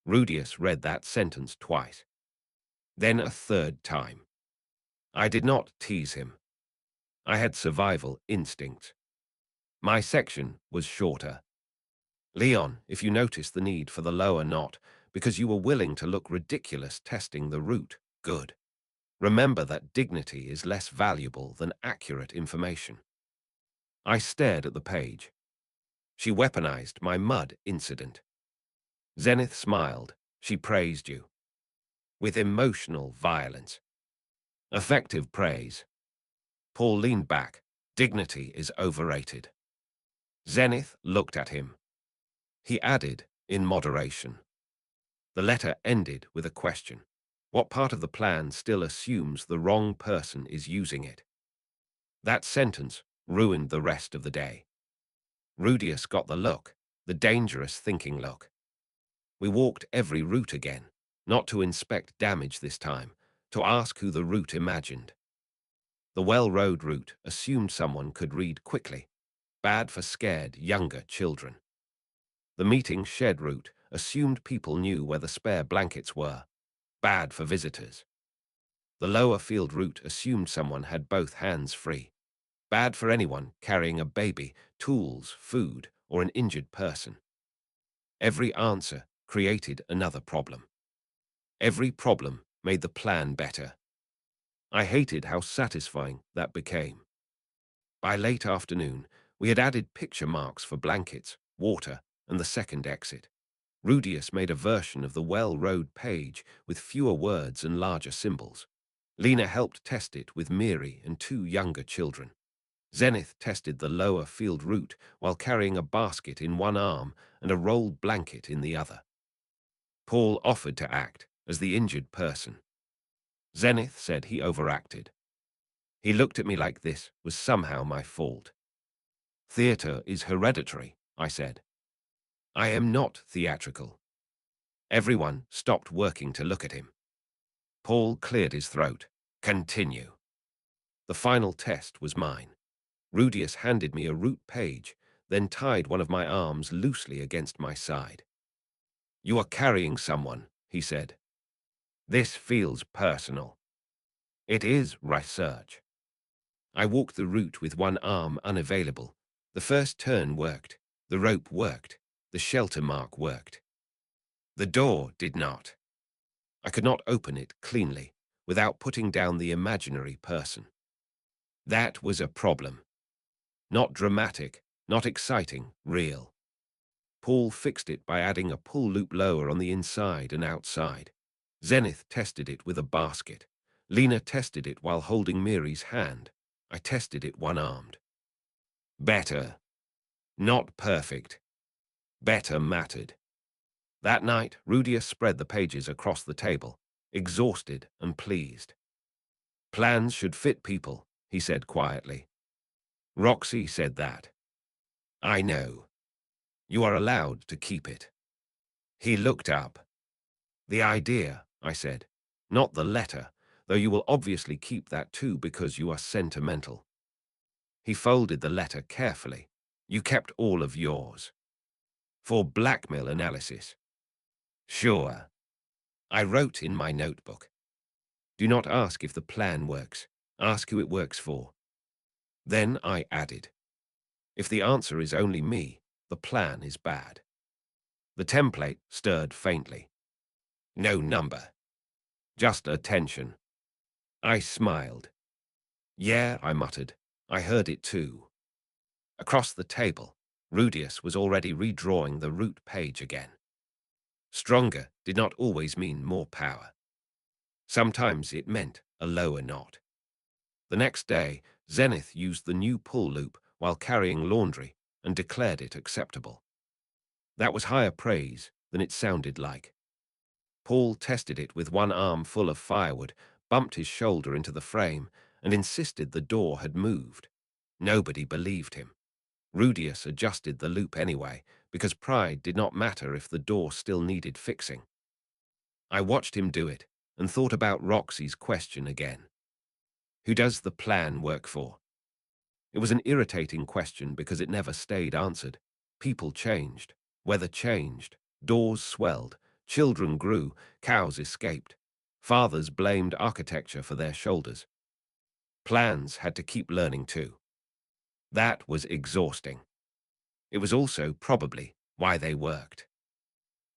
Speaker 3: Rudius read that sentence twice. Then a third time. I did not tease him. I had survival instincts. My section was shorter. "Leon, if you notice the need for the lower knot because you were willing to look ridiculous testing the route, good. Remember that dignity is less valuable than accurate information." I stared at the page. She weaponized my mud incident. Zenith smiled. She praised you. With emotional violence. Effective praise. Paul leaned back. Dignity is overrated. Zenith looked at him. He added, in moderation. The letter ended with a question. What part of the plan still assumes the wrong person is using it? That sentence ruined the rest of the day. Rudius got the look, the dangerous thinking look. We walked every route again, not to inspect damage this time, to ask who the route imagined. The well-road route assumed someone could read quickly, bad for scared, younger children. The meeting shed route assumed people knew where the spare blankets were, bad for visitors. The lower field route assumed someone had both hands free, bad for anyone carrying a baby, tools, food, or an injured person. Every answer created another problem. Every problem made the plan better. I hated how satisfying that became. By late afternoon, we had added picture marks for blankets, water, and the second exit. Rudius made a version of the well-road page with fewer words and larger symbols. Lena helped test it with Miri and 2 younger children. Zenith tested the lower field route while carrying a basket in one arm and a rolled blanket in the other. Paul offered to act as the injured person. Zenith said he overacted. He looked at me like this was somehow my fault. "Theater is hereditary," I said. "I am not theatrical." Everyone stopped working to look at him. Paul cleared his throat. "Continue." The final test was mine. Rudius handed me a route page, then tied one of my arms loosely against my side. "You are carrying someone," he said. "This feels personal." "It is research." I walked the route with one arm unavailable. The first turn worked. The rope worked. The shelter mark worked. The door did not. I could not open it cleanly without putting down the imaginary person. That was a problem. Not dramatic, not exciting, real. Paul fixed it by adding a pull loop lower on the inside and outside. Zenith tested it with a basket. Lena tested it while holding Miri's hand. I tested it one-armed. Better. Not perfect. Better mattered. That night, Rudius spread the pages across the table, exhausted and pleased. "Plans should fit people," he said quietly. Roxy said that. I know. You are allowed to keep it. He looked up. The idea, I said. Not the letter, though you will obviously keep that too because you are sentimental. He folded the letter carefully. You kept all of yours. For blackmail analysis. Sure. I wrote in my notebook. Do not ask if the plan works. Ask who it works for. Then I added. If the answer is only me, the plan is bad. The template stirred faintly. No number. Just attention. I smiled. Yeah, I muttered. I heard it too. Across the table, Rudius was already redrawing the root page again. Stronger did not always mean more power. Sometimes it meant a lower knot. The next day, Zenith used the new pull loop while carrying laundry and declared it acceptable. That was higher praise than it sounded like. Paul tested it with one arm full of firewood, bumped his shoulder into the frame, and insisted the door had moved. Nobody believed him. Rudius adjusted the loop anyway, because pride did not matter if the door still needed fixing. I watched him do it, and thought about Roxy's question again. Who does the plan work for? It was an irritating question because it never stayed answered. People changed, weather changed, doors swelled, children grew, cows escaped. Fathers blamed architecture for their shoulders. Plans had to keep learning too. That was exhausting. It was also, probably, why they worked.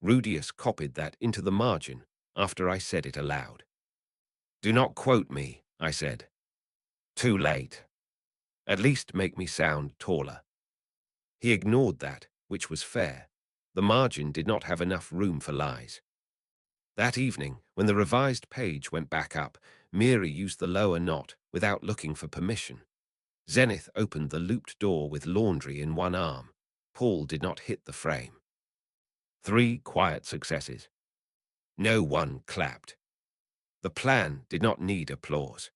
Speaker 3: Rudius copied that into the margin after I said it aloud. Do not quote me, I said. Too late. At least make me sound taller. He ignored that, which was fair. The margin did not have enough room for lies. That evening, when the revised page went back up, Miri used the lower knot without looking for permission. Zenith opened the looped door with laundry in one arm. Paul did not hit the frame. 3 quiet successes. No one clapped. The plan did not need applause.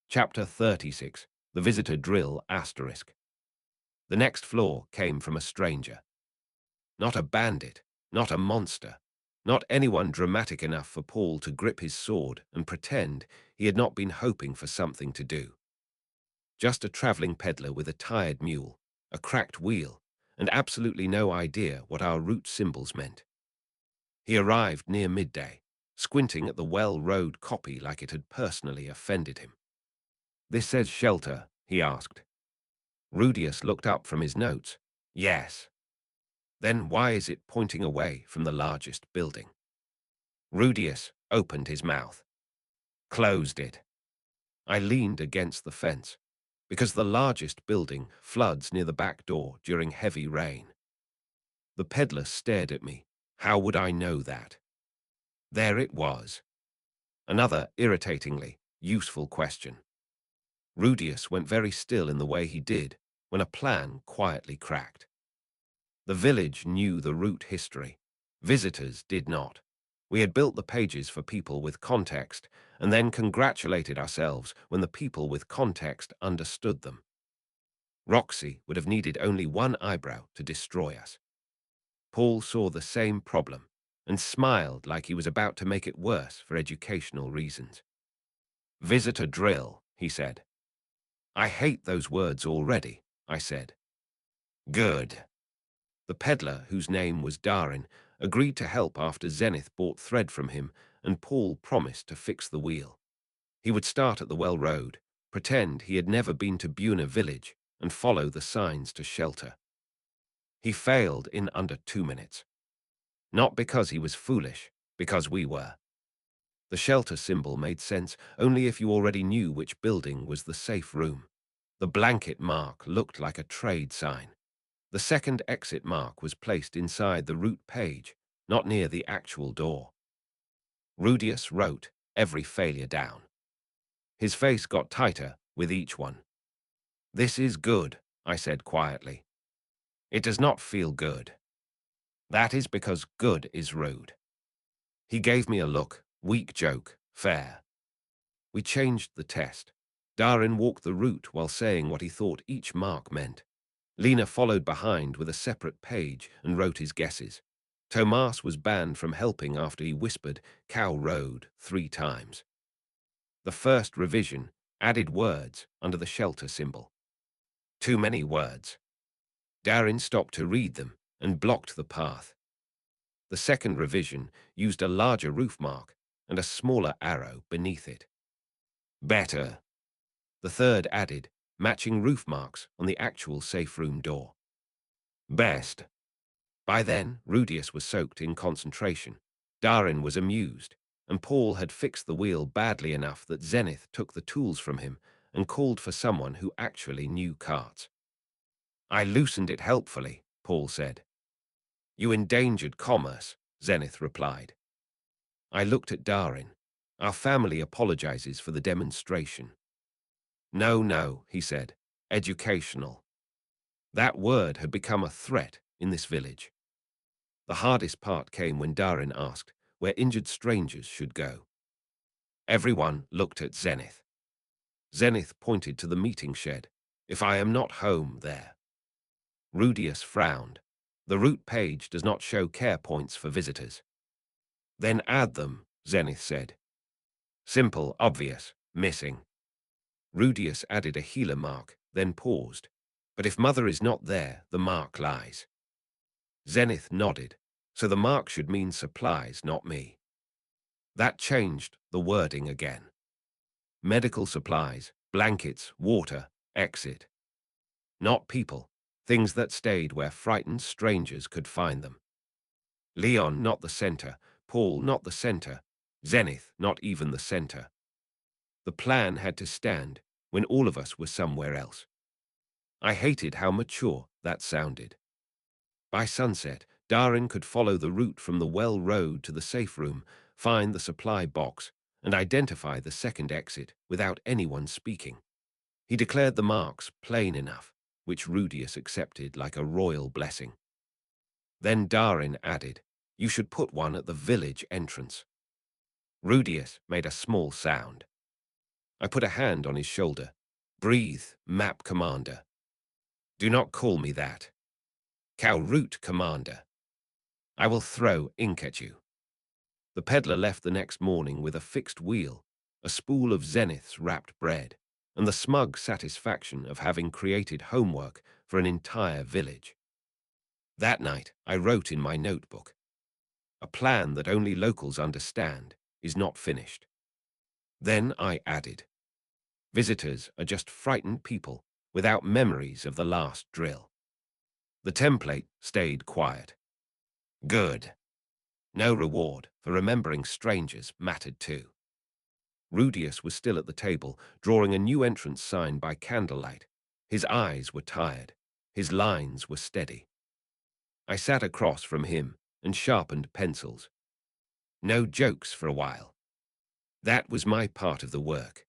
Speaker 3: Chapter 36, The Visitor Drill *. The next floor came from a stranger. Not a bandit, not a monster, not anyone dramatic enough for Paul to grip his sword and pretend he had not been hoping for something to do. Just a traveling peddler with a tired mule, a cracked wheel, and absolutely no idea what our route symbols meant. He arrived near midday, squinting at the well-rowed copy like it had personally offended him. This says shelter, he asked. Rudius looked up from his notes. Yes. Then why is it pointing away from the largest building? Rudius opened his mouth. Closed it. I leaned against the fence, because the largest building floods near the back door during heavy rain. The peddler stared at me. How would I know that? There it was. Another irritatingly useful question. Rudius went very still in the way he did when a plan quietly cracked. The village knew the route history. Visitors did not. We had built the pages for people with context and then congratulated ourselves when the people with context understood them. Roxy would have needed only one eyebrow to destroy us. Paul saw the same problem and smiled like he was about to make it worse for educational reasons. Visitor drill, he said. I hate those words already, I said. Good. The peddler, whose name was Darin, agreed to help after Zenith bought thread from him and Paul promised to fix the wheel. He would start at the well road, pretend he had never been to Buna village, and follow the signs to shelter. He failed in under 2 minutes. Not because he was foolish, because we were. The shelter symbol made sense only if you already knew which building was the safe room. The blanket mark looked like a trade sign. The second exit mark was placed inside the route page, not near the actual door. Rudius wrote every failure down. His face got tighter with each one. This is good, I said quietly. It does not feel good. That is because good is rude. He gave me a look, weak joke, fair. We changed the test. Darin walked the route while saying what he thought each mark meant. Lena followed behind with a separate page and wrote his guesses. Tomas was banned from helping after he whispered Cow Road 3 times. The first revision added words under the shelter symbol. Too many words. Darin stopped to read them and blocked the path. The second revision used a larger roof mark and a smaller arrow beneath it. Better. The third added matching roof marks on the actual safe room door. Best. By then, Rudius was soaked in concentration. Darin was amused, and Paul had fixed the wheel badly enough that Zenith took the tools from him and called for someone who actually knew carts. I loosened it helpfully, Paul said. You endangered commerce, Zenith replied. I looked at Darin. Our family apologizes for the demonstration. No, he said. Educational. That word had become a threat in this village. The hardest part came when Darin asked where injured strangers should go. Everyone looked at Zenith. Zenith pointed to the meeting shed. If I am not home there. Rudius frowned. The route page does not show care points for visitors. Then add them, Zenith said. Simple, obvious, missing. Rudius added a healer mark, then paused. But if Mother is not there, the mark lies. Zenith nodded, so the mark should mean supplies, not me. That changed the wording again. Medical supplies, blankets, water, exit. Not people, things that stayed where frightened strangers could find them. Leon not the center, Paul not the center, Zenith not even the center. The plan had to stand when all of us were somewhere else. I hated how mature that sounded. By sunset, Darin could follow the route from the well road to the safe room, find the supply box, and identify the second exit without anyone speaking. He declared the marks plain enough, which Rudius accepted like a royal blessing. Then Darin added, you should put one at the village entrance. Rudius made a small sound. I put a hand on his shoulder. Breathe, Map Commander. Do not call me that. Cow Route Commander. I will throw ink at you. The peddler left the next morning with a fixed wheel, a spool of Zenith's wrapped bread, and the smug satisfaction of having created homework for an entire village. That night, I wrote in my notebook, a plan that only locals understand is not finished. Then I added, visitors are just frightened people without memories of the last drill. The template stayed quiet. Good. No reward for remembering strangers mattered too. Rudius was still at the table, drawing a new entrance sign by candlelight. His eyes were tired. His lines were steady. I sat across from him and sharpened pencils. No jokes for a while. That was my part of the work.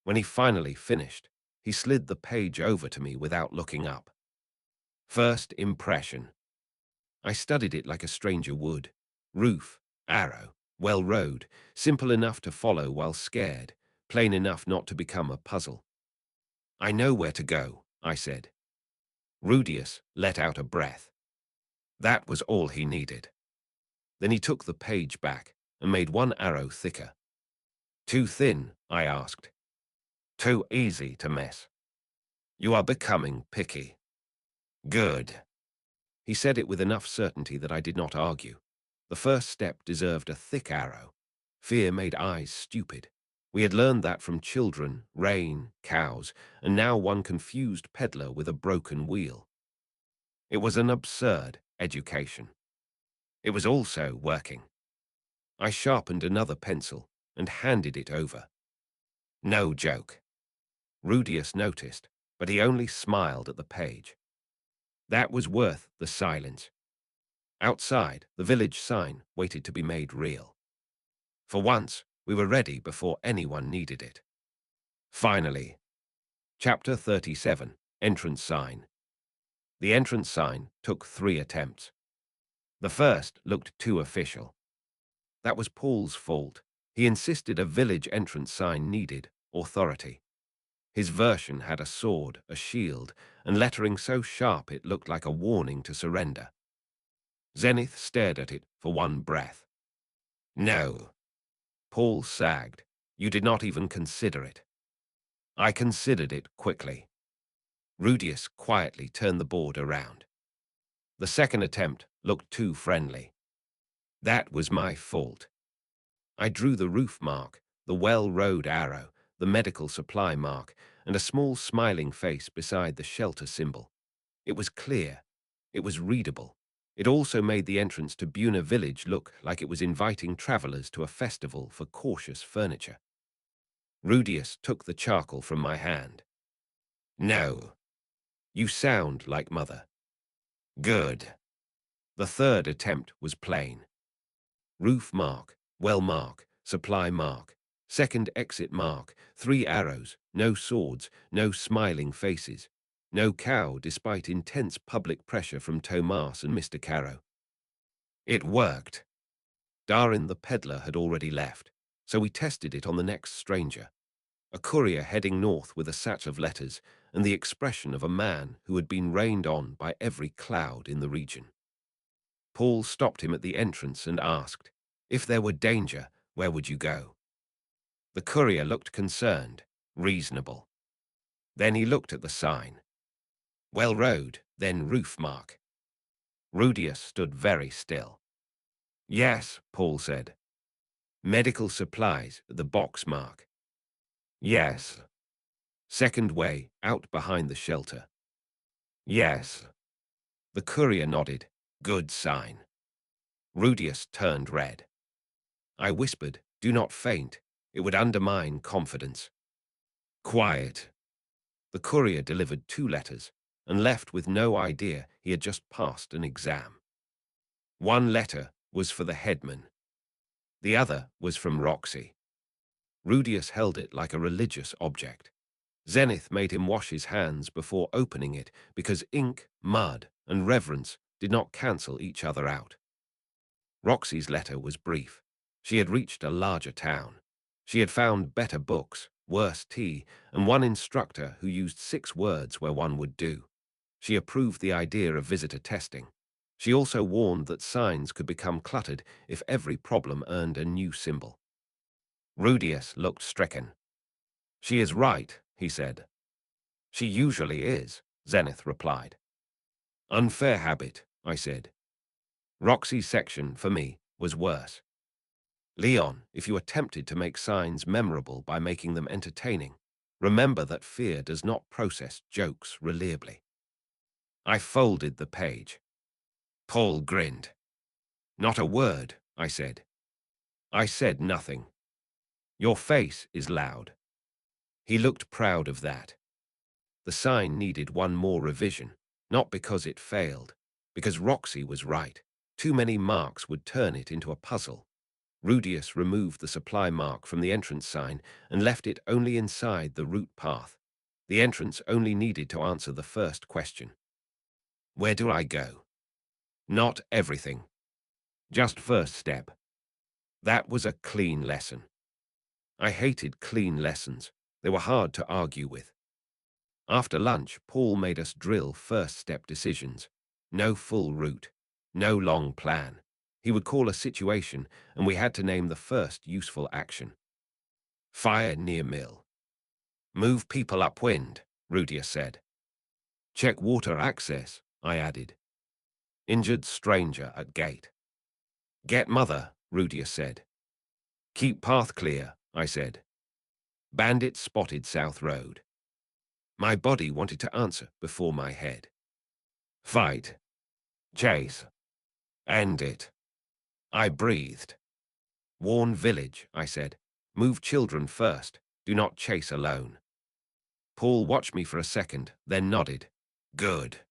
Speaker 3: When he finally finished, he slid the page over to me without looking up. First impression. I studied it like a stranger would. Roof, arrow, well road, simple enough to follow while scared, plain enough not to become a puzzle. I know where to go, I said. Rudius let out a breath. That was all he needed. Then he took the page back and made one arrow thicker. Too thin, I asked. Too easy to miss. You are becoming picky. Good. He said it with enough certainty that I did not argue. The first step deserved a thick arrow. Fear made eyes stupid. We had learned that from children, rain, cows, and now one confused peddler with a broken wheel. It was an absurd education. It was also working. I sharpened another pencil and handed it over. No joke. Rudius noticed, but he only smiled at the page. That was worth the silence. Outside, the village sign waited to be made real. For once, we were ready before anyone needed it. Finally. Chapter 37, Entrance Sign. The entrance sign took 3 attempts. The first looked too official. That was Paul's fault. He insisted a village entrance sign needed authority. His version had a sword, a shield, and lettering so sharp it looked like a warning to surrender. Zenith stared at it for one breath. No. Paul sagged. You did not even consider it. I considered it quickly. Rudius quietly turned the board around. The second attempt looked too friendly. That was my fault. I drew the roof mark, the well-rowed arrow, the medical supply mark, and a small smiling face beside the shelter symbol. It was clear. It was readable. It also made the entrance to Buna village look like it was inviting travelers to a festival for cautious furniture. Rudius took the charcoal from my hand. No. You sound like Mother. Good. The third attempt was plain. Roof mark, well mark, supply mark, second exit mark, 3 arrows, no swords, no smiling faces, no cow despite intense public pressure from Tomas and Mr. Caro. It worked. Darin the peddler had already left, so we tested it on the next stranger. A courier heading north with a satch of letters and the expression of a man who had been rained on by every cloud in the region. Paul stopped him at the entrance and asked, "If there were danger, where would you go?" The courier looked concerned, reasonable. Then he looked at the sign. Well road, then roof mark. Rudius stood very still. Yes, Paul said. Medical supplies, the box mark. Yes. Second way, out behind the shelter. Yes. The courier nodded. Good sign. Rudius turned red. I whispered, do not faint. It would undermine confidence. Quiet. The courier delivered 2 letters and left with no idea he had just passed an exam. One letter was for the headman. The other was from Roxy. Rudius held it like a religious object. Zenith made him wash his hands before opening it because ink, mud, and reverence did not cancel each other out. Roxy's letter was brief. She had reached a larger town. She had found better books, worse tea, and one instructor who used 6 words where one would do. She approved the idea of visitor testing. She also warned that signs could become cluttered if every problem earned a new symbol. Rudius looked stricken. She is right, he said. She usually is, Zenith replied. Unfair habit, I said. Roxy's section, for me, was worse. Leon, if you attempted to make signs memorable by making them entertaining, remember that fear does not process jokes reliably. I folded the page. Paul grinned. Not a word, I said. I said nothing. Your face is loud. He looked proud of that. The sign needed one more revision, not because it failed, because Roxy was right. Too many marks would turn it into a puzzle. Rudius removed the supply mark from the entrance sign and left it only inside the route path. The entrance only needed to answer the first question. Where do I go? Not everything. Just first step. That was a clean lesson. I hated clean lessons. They were hard to argue with. After lunch, Paul made us drill first-step decisions. No full route. No long plan. He would call a situation, and we had to name the first useful action. Fire near mill. Move people upwind, Rudius said. Check water access, I added. Injured stranger at gate. Get mother, Rudius said. Keep path clear, I said. Bandit spotted South Road. My body wanted to answer before my head. Fight. Chase. End it. I breathed. Warn village, I said. Move children first. Do not chase alone. Paul watched me for a second, then nodded. Good.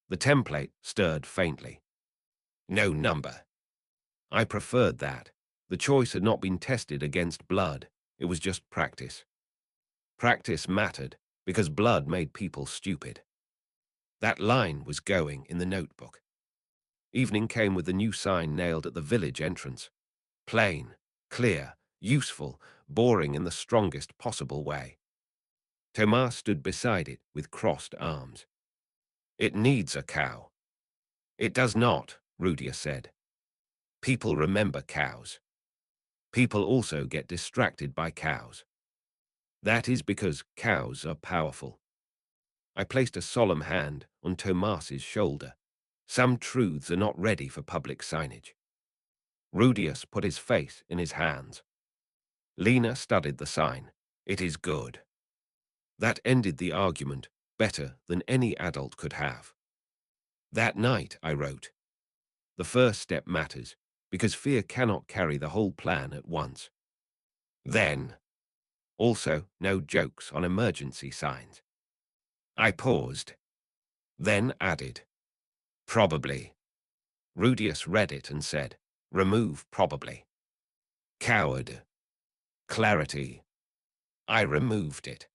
Speaker 3: The template stirred faintly. No number. I preferred that. The choice had not been tested against blood. It was just practice. Practice mattered because blood made people stupid. That line was going in the notebook. Evening came with the new sign nailed at the village entrance. Plain, clear, useful, boring in the strongest possible way. Thomas stood beside it with crossed arms. It needs a cow. It does not, Rudius said. People remember cows. People also get distracted by cows. That is because cows are powerful. I placed a solemn hand on Thomas's shoulder. Some truths are not ready for public signage. Rudius put his face in his hands. Lena studied the sign. It is good. That ended the argument better than any adult could have. That night, I wrote, the first step matters because fear cannot carry the whole plan at once. Then, also, no jokes on emergency signs. I paused, then added, probably. Rudius read it and said, remove probably. Coward. Clarity. I removed it.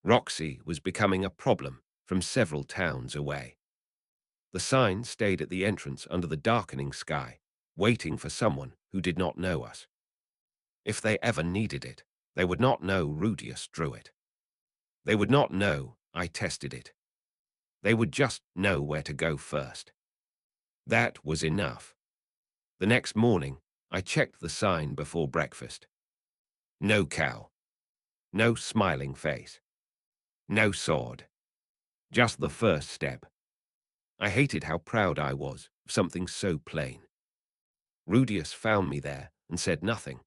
Speaker 3: Roxy was becoming a problem from several towns away. The sign stayed at the entrance under the darkening sky, waiting for someone who did not know us. If they ever needed it, they would not know Rudius drew it. They would not know I tested it. They would just know where to go first. That was enough. The next morning, I checked the sign before breakfast. No cow. No smiling face. No sword. Just the first step. I hated how proud I was of something so plain. Rudius found me there and said nothing.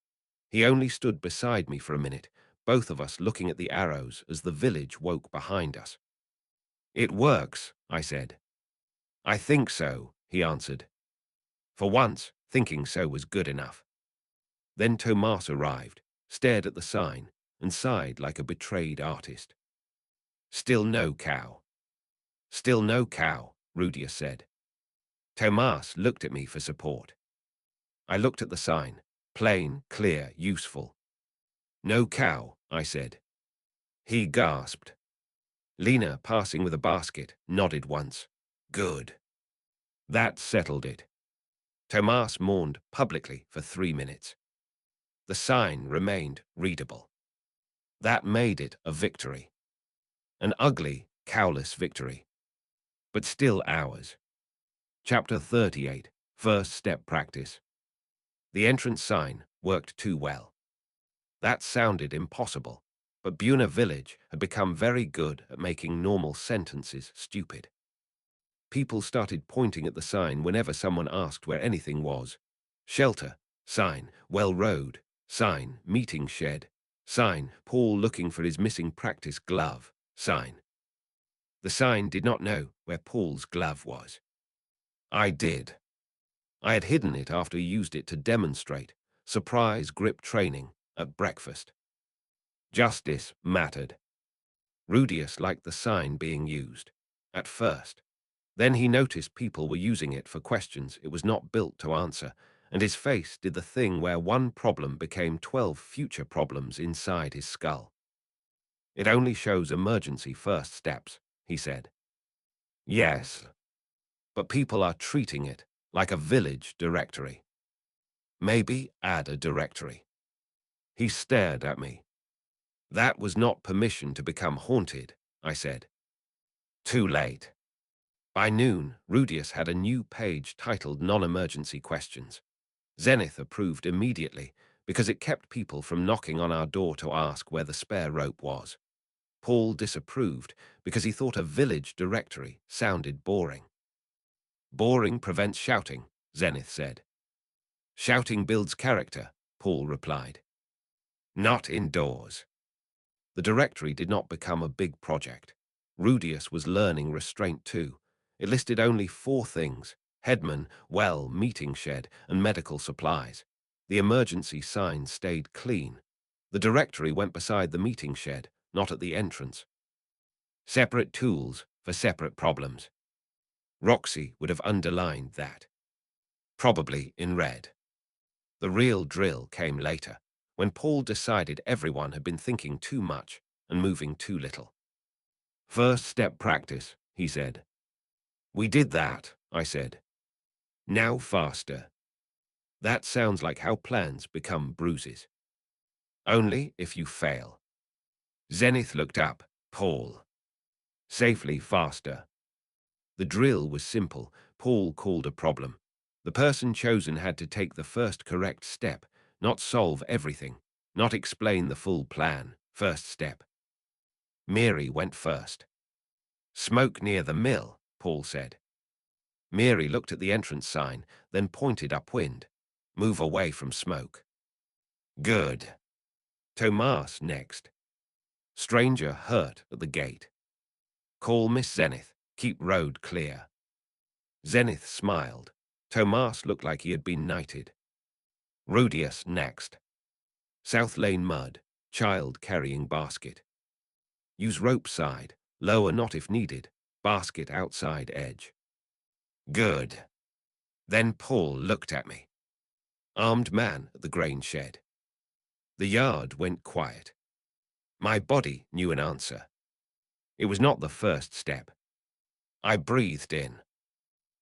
Speaker 3: He only stood beside me for a minute, both of us looking at the arrows as the village woke behind us. It works, I said. I think so, he answered. For once, thinking so was good enough. Then Thomas arrived, stared at the sign, and sighed like a betrayed artist. Still no cow. Still no cow, Rudius said. Thomas looked at me for support. I looked at the sign, plain, clear, useful. No cow, I said. He gasped. Lena, passing with a basket, nodded once. Good. That settled it. Thomas mourned publicly for 3 minutes. The sign remained readable. That made it a victory. An ugly, cowless victory. But still ours. Chapter 38, First Step Practice. The entrance sign worked too well. That sounded impossible, but Buna village had become very good at making normal sentences stupid. People started pointing at the sign whenever someone asked where anything was. Shelter, sign, well road, sign, meeting shed, sign, Paul looking for his missing practice glove, sign. The sign did not know where Paul's glove was. I did. I had hidden it after he used it to demonstrate surprise grip training at breakfast. Justice mattered. Rudius liked the sign being used, at first. Then he noticed people were using it for questions it was not built to answer, and his face did the thing where one problem became 12 future problems inside his skull. It only shows emergency first steps, he said. Yes, but people are treating it like a village directory. Maybe add a directory. He stared at me. That was not permission to become haunted, I said. Too late. By noon, Rudius had a new page titled Non-Emergency Questions. Zenith approved immediately because it kept people from knocking on our door to ask where the spare rope was. Paul disapproved because he thought a village directory sounded boring. Boring prevents shouting, Zenith said. Shouting builds character, Paul replied. Not indoors. The directory did not become a big project. Rudius was learning restraint too. It listed only 4 things: headman, well, meeting shed, and medical supplies. The emergency sign stayed clean. The directory went beside the meeting shed, not at the entrance. Separate tools for separate problems. Roxy would have underlined that. Probably in red. The real drill came later, when Paul decided everyone had been thinking too much and moving too little. First step practice, he said. We did that, I said. Now faster. That sounds like how plans become bruises. Only if you fail. Zenith looked up. Paul. Safely faster. The drill was simple. Paul called a problem. The person chosen had to take the first correct step, not solve everything, not explain the full plan. First step. Mary went first. Smoke near the mill, Paul said. Mary looked at the entrance sign, then pointed upwind. Move away from smoke. Good. Tomas next. Stranger hurt at the gate. Call Miss Zenith. Keep road clear. Zenith smiled. Tomas looked like he had been knighted. Rudius next. South lane mud. Child carrying basket. Use rope side. Lower not if needed. Basket outside edge. Good. Then Paul looked at me. Armed man at the grain shed. The yard went quiet. My body knew an answer. It was not the first step. I breathed in.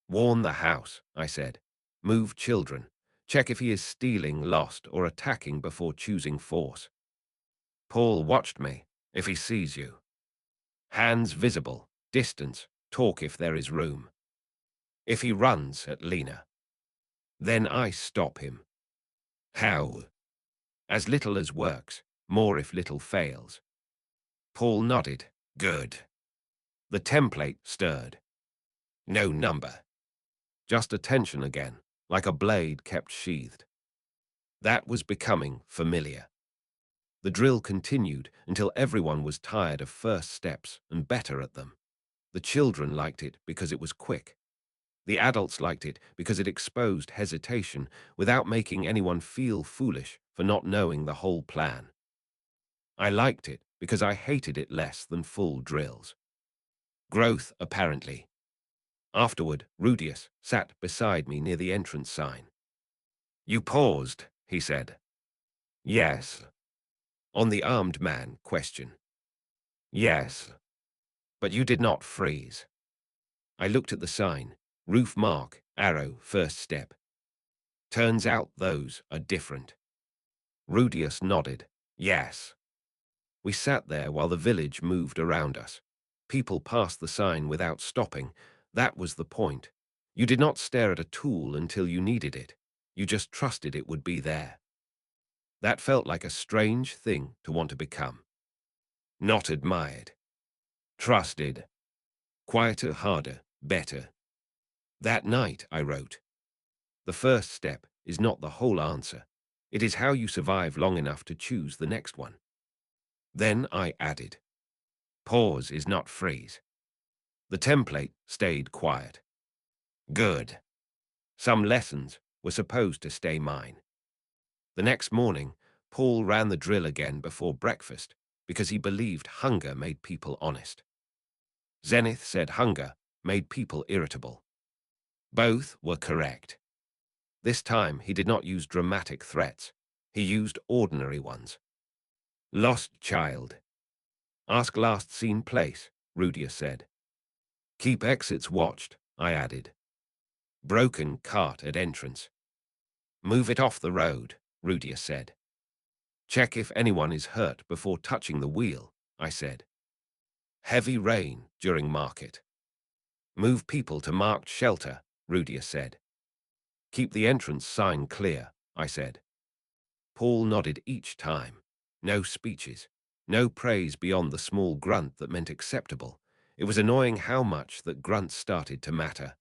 Speaker 3: Warn the house, I said. Move children. Check if he is stealing, lost, or attacking before choosing force. Paul watched me. If he sees you. Hands visible. Distance. Talk if there is room. If he runs at Lena. Then I stop him. How? As little as works. More if little fails. Paul nodded. Good. The template stirred. No number. Just attention again, like a blade kept sheathed. That was becoming familiar. The drill continued until everyone was tired of first steps and better at them. The children liked it because it was quick. The adults liked it because it exposed hesitation without making anyone feel foolish for not knowing the whole plan. I liked it because I hated it less than full drills. Growth, apparently. Afterward, Rudius sat beside me near the entrance sign. You paused, he said. Yes. On the armed man question. Yes. But you did not freeze. I looked at the sign. Roof mark, arrow, first step. Turns out those are different. Rudius nodded. Yes. We sat there while the village moved around us. People passed the sign without stopping. That was the point. You did not stare at a tool until you needed it. You just trusted it would be there. That felt like a strange thing to want to become. Not admired. Trusted. Quieter, harder, better. That night, I wrote. The first step is not the whole answer. It is how you survive long enough to choose the next one. Then I added. Pause is not freeze. The template stayed quiet. Good. Some lessons were supposed to stay mine. The next morning, Paul ran the drill again before breakfast because he believed hunger made people honest. Zenith said hunger made people irritable. Both were correct. This time he did not use dramatic threats. He used ordinary ones. Lost child. Ask last seen place, Rudius said. Keep exits watched, I added. Broken cart at entrance. Move it off the road, Rudius said. Check if anyone is hurt before touching the wheel, I said. Heavy rain during market. Move people to marked shelter, Rudius said. Keep the entrance sign clear, I said. Paul nodded each time. No speeches. No praise beyond the small grunt that meant acceptable. It was annoying how much that grunts started to matter.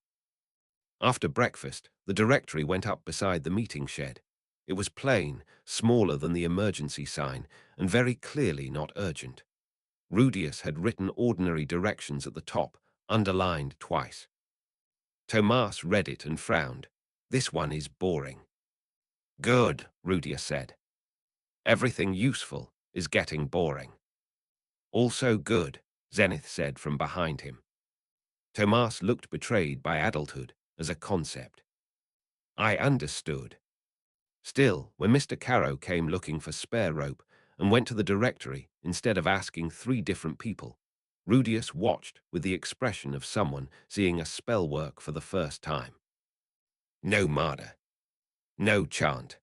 Speaker 3: After breakfast, the directory went up beside the meeting shed. It was plain, smaller than the emergency sign, and very clearly not urgent. Rudius had written ordinary directions at the top, underlined twice. Tomas read it and frowned. This one is boring. Good, Rudius said. Everything useful is getting boring. Also good, Zenith said from behind him. Tomas looked betrayed by adulthood as a concept. I understood. Still, when Mr. Caro came looking for spare rope and went to the directory instead of asking 3 different people, Rudius watched with the expression of someone seeing a spell work for the first time. No murder. No chant.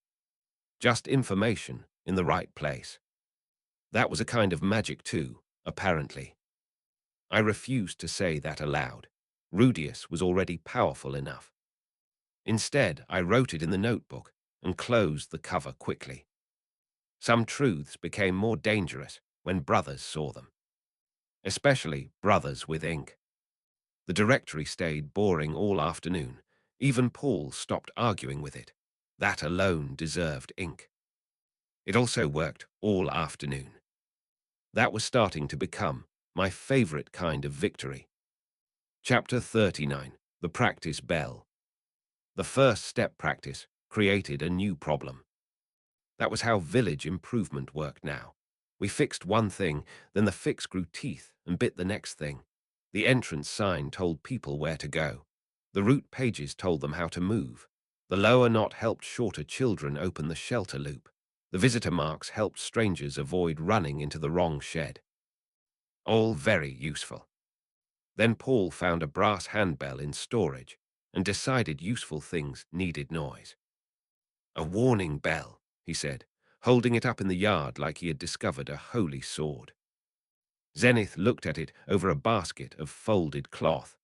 Speaker 3: Just information in the right place. That was a kind of magic too, apparently. I refused to say that aloud. Rudius was already powerful enough. Instead, I wrote it in the notebook and closed the cover quickly. Some truths became more dangerous when brothers saw them, especially brothers with ink. The directory stayed boring all afternoon. Even Paul stopped arguing with it. That alone deserved ink. It also worked all afternoon. That was starting to become my favorite kind of victory. Chapter 39, The Practice Bell. The first step practice created a new problem. That was how village improvement worked now. We fixed one thing, then the fix grew teeth and bit the next thing. The entrance sign told people where to go. The route pages told them how to move. The lower knot helped shorter children open the shelter loop. The visitor marks helped strangers avoid running into the wrong shed. All very useful. Then Paul found a brass handbell in storage and decided useful things needed noise. A warning bell, he said, holding it up in the yard like he had discovered a holy sword. Zenith looked at it over a basket of folded cloth.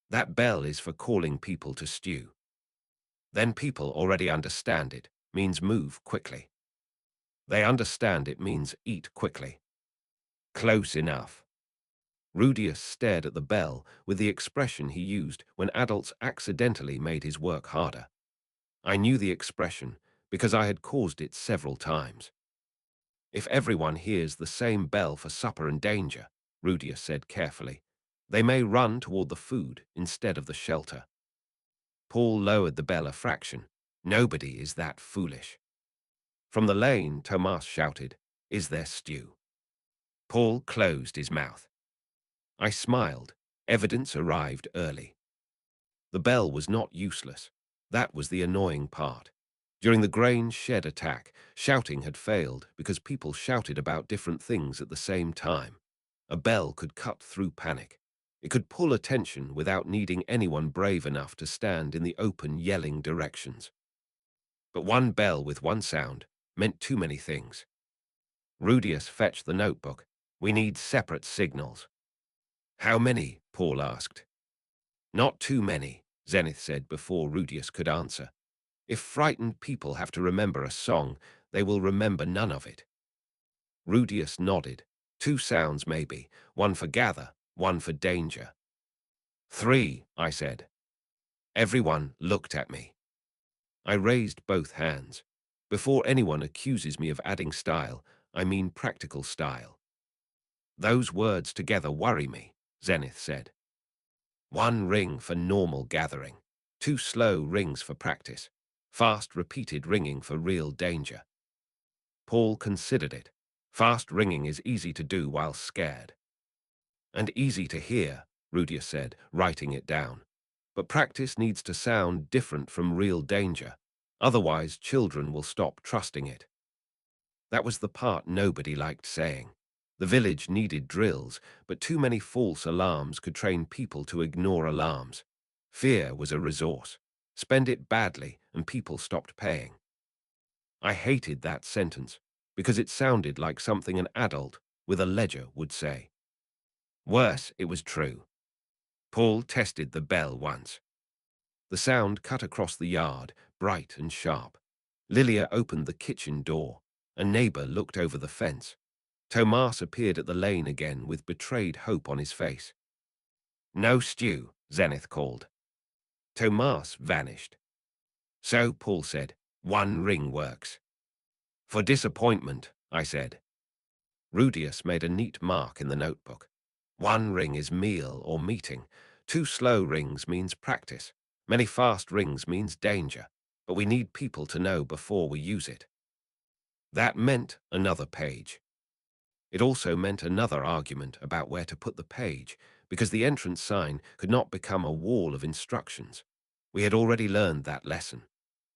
Speaker 3: That bell is for calling people to stew. Then people already understand it means move quickly. They understand it means eat quickly. Close enough. Rudius stared at the bell with the expression he used when adults accidentally made his work harder. I knew the expression because I had caused it several times. If everyone hears the same bell for supper and danger, Rudius said carefully, they may run toward the food instead of the shelter. Paul lowered the bell a fraction. Nobody is that foolish. From the lane, Tomas shouted, "Is there stew?" Paul closed his mouth. I smiled. Evidence arrived early. The bell was not useless. That was the annoying part. During the grain shed attack, shouting had failed because people shouted about different things at the same time. A bell could cut through panic. It could pull attention without needing anyone brave enough to stand in the open yelling directions. But one bell with one sound meant too many things. Rudius fetched the notebook. We need separate signals. How many? Paul asked. Not too many, Zenith said before Rudius could answer. If frightened people have to remember a song, they will remember none of it. Rudius nodded. 2 sounds maybe, one for gather, one for danger. 3, I said. Everyone looked at me. I raised both hands. Before anyone accuses me of adding style, I mean practical style. Those words together worry me, Zenith said. 1 ring for normal gathering, 2 slow rings for practice, fast repeated ringing for real danger. Paul considered it. Fast ringing is easy to do while scared. And easy to hear, Rudius said, writing it down. But practice needs to sound different from real danger. Otherwise, children will stop trusting it. That was the part nobody liked saying. The village needed drills, but too many false alarms could train people to ignore alarms. Fear was a resource. Spend it badly, and people stopped paying. I hated that sentence, because it sounded like something an adult with a ledger would say. Worse, it was true. Paul tested the bell once. The sound cut across the yard, bright and sharp. Lilia opened the kitchen door. A neighbor looked over the fence. Tomas appeared at the lane again with betrayed hope on his face. No stew, Zenith called. Tomas vanished. So, Paul said, 1 ring works. For disappointment, I said. Rudius made a neat mark in the notebook. 1 ring is meal or meeting. 2 slow rings means practice. Many fast rings means danger. But we need people to know before we use it. That meant another page. It also meant another argument about where to put the page, because the entrance sign could not become a wall of instructions. We had already learned that lesson.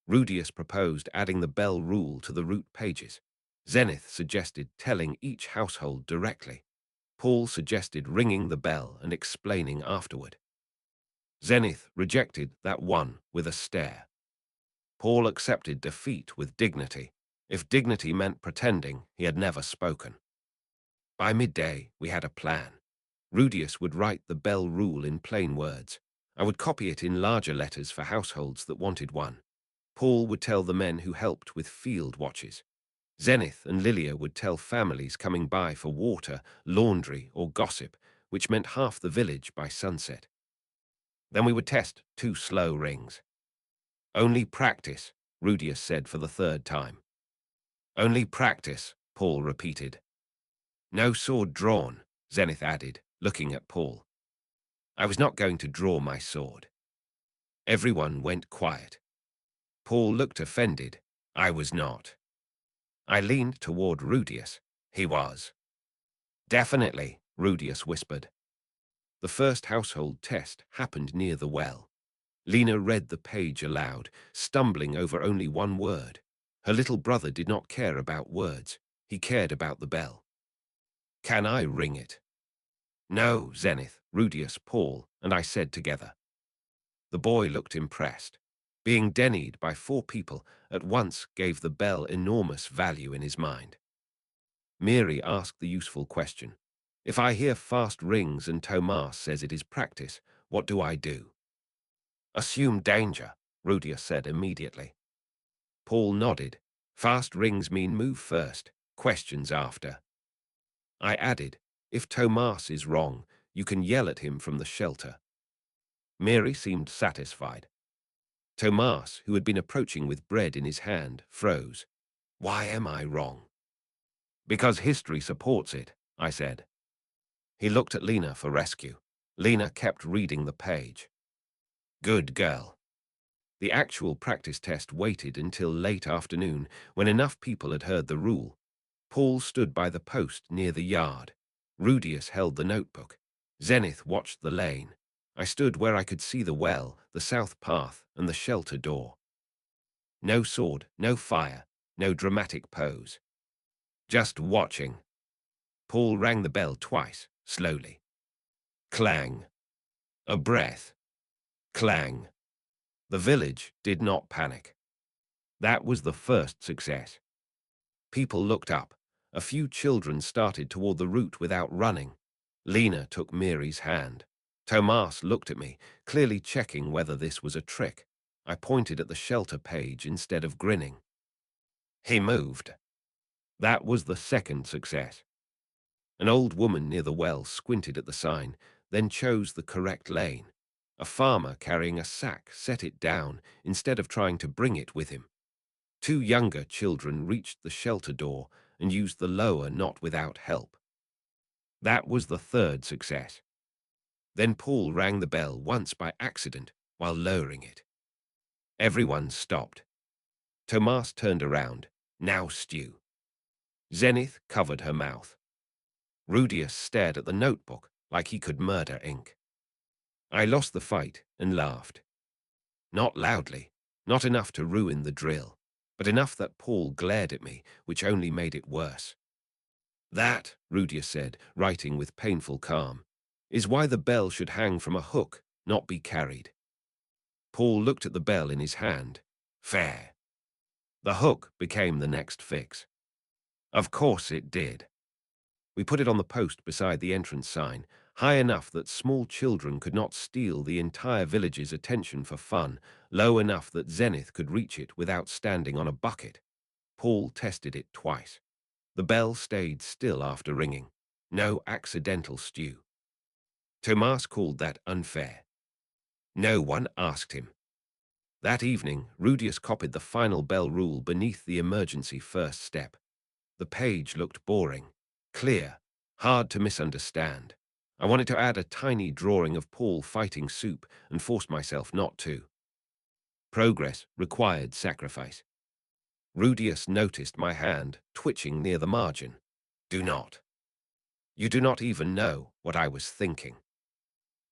Speaker 3: Rudius proposed adding the bell rule to the route pages. Zenith suggested telling each household directly. Paul suggested ringing the bell and explaining afterward. Zenith rejected that one with a stare. Paul accepted defeat with dignity. If dignity meant pretending, he had never spoken. By midday, we had a plan. Rudius would write the bell rule in plain words. I would copy it in larger letters for households that wanted one. Paul would tell the men who helped with field watches. Zenith and Lilia would tell families coming by for water, laundry, or gossip, which meant half the village by sunset. Then we would test 2 slow rings. Only practice, Rudius said for the 3rd time. Only practice, Paul repeated. No sword drawn, Zenith added, looking at Paul. I was not going to draw my sword. Everyone went quiet. Paul looked offended. I was not. I leaned toward Rudius. He was. Definitely, Rudius whispered. The first household test happened near the well. Lena read the page aloud, stumbling over only one word. Her little brother did not care about words. He cared about the bell. Can I ring it? No, Zenith, Rudius, Paul, and I said together. The boy looked impressed. Being denied by 4 people at once gave the bell enormous value in his mind. Mary asked the useful question. If I hear fast rings and Tomas says it is practice, what do I do? Assume danger, Rudius said immediately. Paul nodded. Fast rings mean move first, questions after. I added, if Tomas is wrong, you can yell at him from the shelter. Mary seemed satisfied. Tomas, who had been approaching with bread in his hand, froze. Why am I wrong? Because history supports it, I said. He looked at Lena for rescue. Lena kept reading the page. Good girl. The actual practice test waited until late afternoon, when enough people had heard the rule. Paul stood by the post near the yard. Rudius held the notebook. Zenith watched the lane. I stood where I could see the well, the south path, and the shelter door. No sword, no fire, no dramatic pose. Just watching. Paul rang the bell twice, slowly. Clang. A breath. Clang. The village did not panic. That was the first success. People looked up. A few children started toward the route without running. Lena took Mary's hand. Tomas looked at me, clearly checking whether this was a trick. I pointed at the shelter page instead of grinning. He moved. That was the second success. An old woman near the well squinted at the sign, then chose the correct lane. A farmer carrying a sack set it down instead of trying to bring it with him. 2 younger children reached the shelter door and used the lower not without help. That was the third success. Then Paul rang the bell once by accident while lowering it. Everyone stopped. Tomas turned around. Now stew. Zenith covered her mouth. Rudius stared at the notebook like he could murder ink. I lost the fight and laughed. Not loudly, not enough to ruin the drill, but enough that Paul glared at me, which only made it worse. That, Rudius said, writing with painful calm, is why the bell should hang from a hook, not be carried. Paul looked at the bell in his hand. Fair. The hook became the next fix. Of course it did. We put it on the post beside the entrance sign, high enough that small children could not steal the entire village's attention for fun, low enough that Zenith could reach it without standing on a bucket. Paul tested it twice. The bell stayed still after ringing. No accidental stew. Tomas called that unfair. No one asked him. That evening, Rudius copied the final bell rule beneath the emergency first step. The page looked boring, clear, hard to misunderstand. I wanted to add a tiny drawing of Paul fighting soup and forced myself not to. Progress required sacrifice. Rudius noticed my hand twitching near the margin. Do not. You do not even know what I was thinking.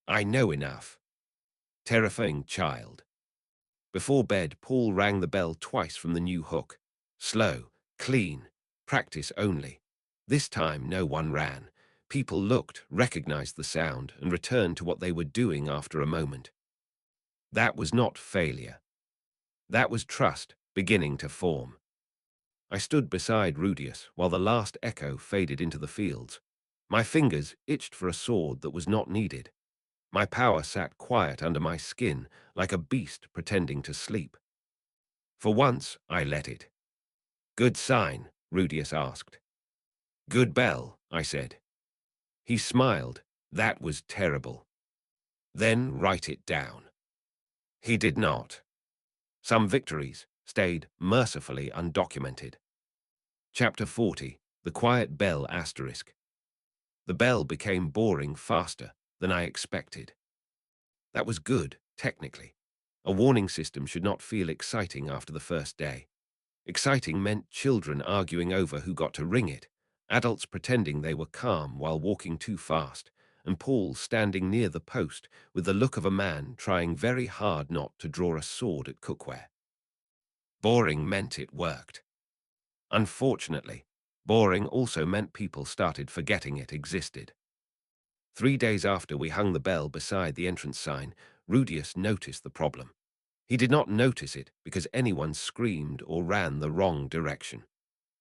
Speaker 3: I know enough. Terrifying child. Before bed, Paul rang the bell twice from the new hook. Slow, clean, practice only. This time no one ran. People looked, recognized the sound, and returned to what they were doing after a moment. That was not failure. That was trust beginning to form. I stood beside Rudius while the last echo faded into the fields. My fingers itched for a sword that was not needed. My power sat quiet under my skin, like a beast pretending to sleep. For once, I let it. Good sign, Rudius asked. Good bell, I said. He smiled. That was terrible. Then write it down. He did not. Some victories stayed mercifully undocumented. Chapter 40, The Quiet Bell Asterisk. The bell became boring faster than I expected. That was good, technically. A warning system should not feel exciting after the first day. Exciting meant children arguing over who got to ring it, adults pretending they were calm while walking too fast, and Paul standing near the post with the look of a man trying very hard not to draw a sword at cookware. Boring meant it worked. Unfortunately, boring also meant people started forgetting it existed. 3 days after we hung the bell beside the entrance sign, Rudius noticed the problem. He did not notice it because anyone screamed or ran the wrong direction.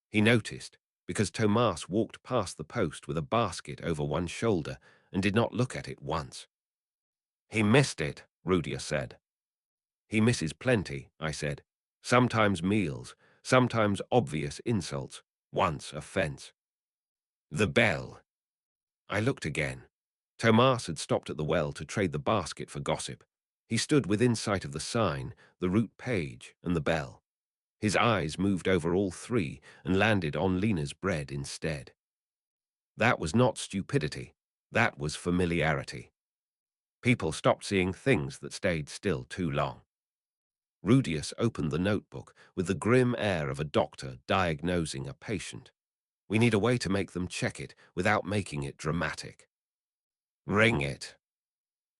Speaker 3: He noticed because Tomas walked past the post with a basket over one shoulder and did not look at it once. He missed it, Rudius said. He misses plenty, I said. Sometimes meals, sometimes obvious insults, once a fence. The bell. I looked again. Tomas had stopped at the well to trade the basket for gossip. He stood within sight of the sign, the route page, and the bell. His eyes moved over all three and landed on Lena's bread instead. That was not stupidity. That was familiarity. People stopped seeing things that stayed still too long. Rudius opened the notebook with the grim air of a doctor diagnosing a patient. We need a way to make them check it without making it dramatic. Ring it.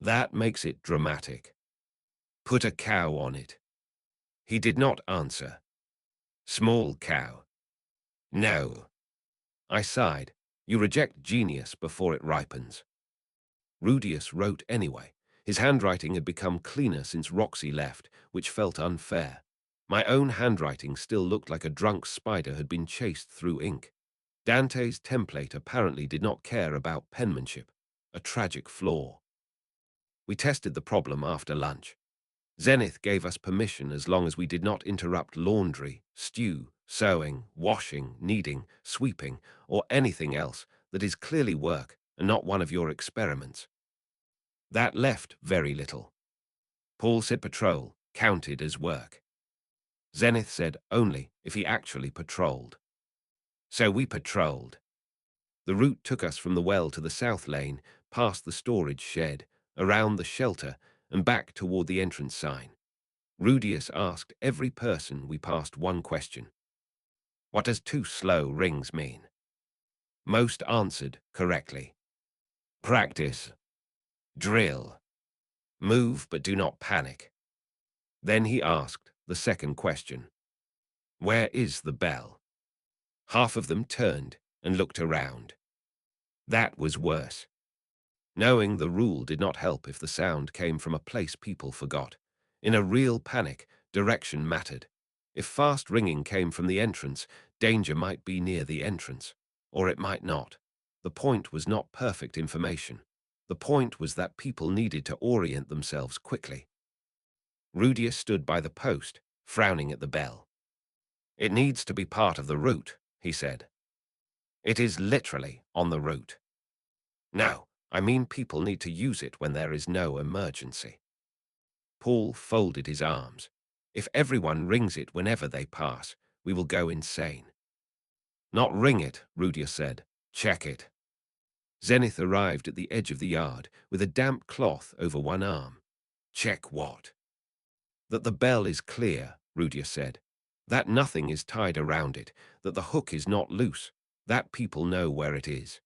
Speaker 3: That makes it dramatic. Put a cow on it. He did not answer. Small cow. No. I sighed. You reject genius before it ripens. Rudius wrote anyway. His handwriting had become cleaner since Roxy left, which felt unfair. My own handwriting still looked like a drunk spider had been chased through ink. Dante's template apparently did not care about penmanship, a tragic flaw. We tested the problem after lunch. Zenith gave us permission as long as we did not interrupt laundry, stew, sewing, washing, kneading, sweeping, or anything else that is clearly work and not one of your experiments. That left very little. Paul said patrol counted as work. Zenith said only if he actually patrolled. So we patrolled. The route took us from the well to the south lane, past the storage shed, around the shelter, and back toward the entrance sign. Rudius asked every person we passed one question. What does 2 slow rings mean? Most answered correctly. Practice. Drill. Move but do not panic. Then he asked the second question. Where is the bell? Half of them turned and looked around. That was worse. Knowing the rule did not help if the sound came from a place people forgot. In a real panic, direction mattered. If fast ringing came from the entrance, danger might be near the entrance, or it might not. The point was not perfect information. The point was that people needed to orient themselves quickly. Rudius stood by the post, frowning at the bell. It needs to be part of the route, he said. It is literally on the route. No, I mean people need to use it when there is no emergency. Paul folded his arms. If everyone rings it whenever they pass, we will go insane. Not ring it, Rudius said. Check it. Zenith arrived at the edge of the yard with a damp cloth over one arm. Check what? That the bell is clear, Rudius said. That nothing is tied around it, that the hook is not loose, that people know where it is.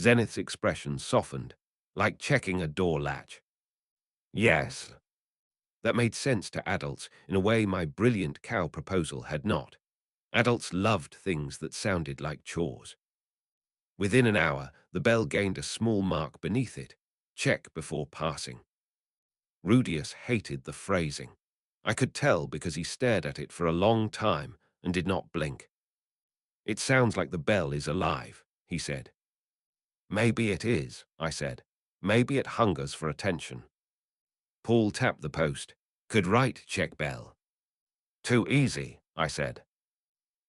Speaker 3: Zenith's expression softened, like checking a door latch. Yes. That made sense to adults in a way my brilliant cow proposal had not. Adults loved things that sounded like chores. Within an hour, the bell gained a small mark beneath it. Check before passing. Rudius hated the phrasing. I could tell because he stared at it for a long time and did not blink. It sounds like the bell is alive, he said. Maybe it is, I said. Maybe it hungers for attention. Paul tapped the post. Could write check bell. Too easy, I said.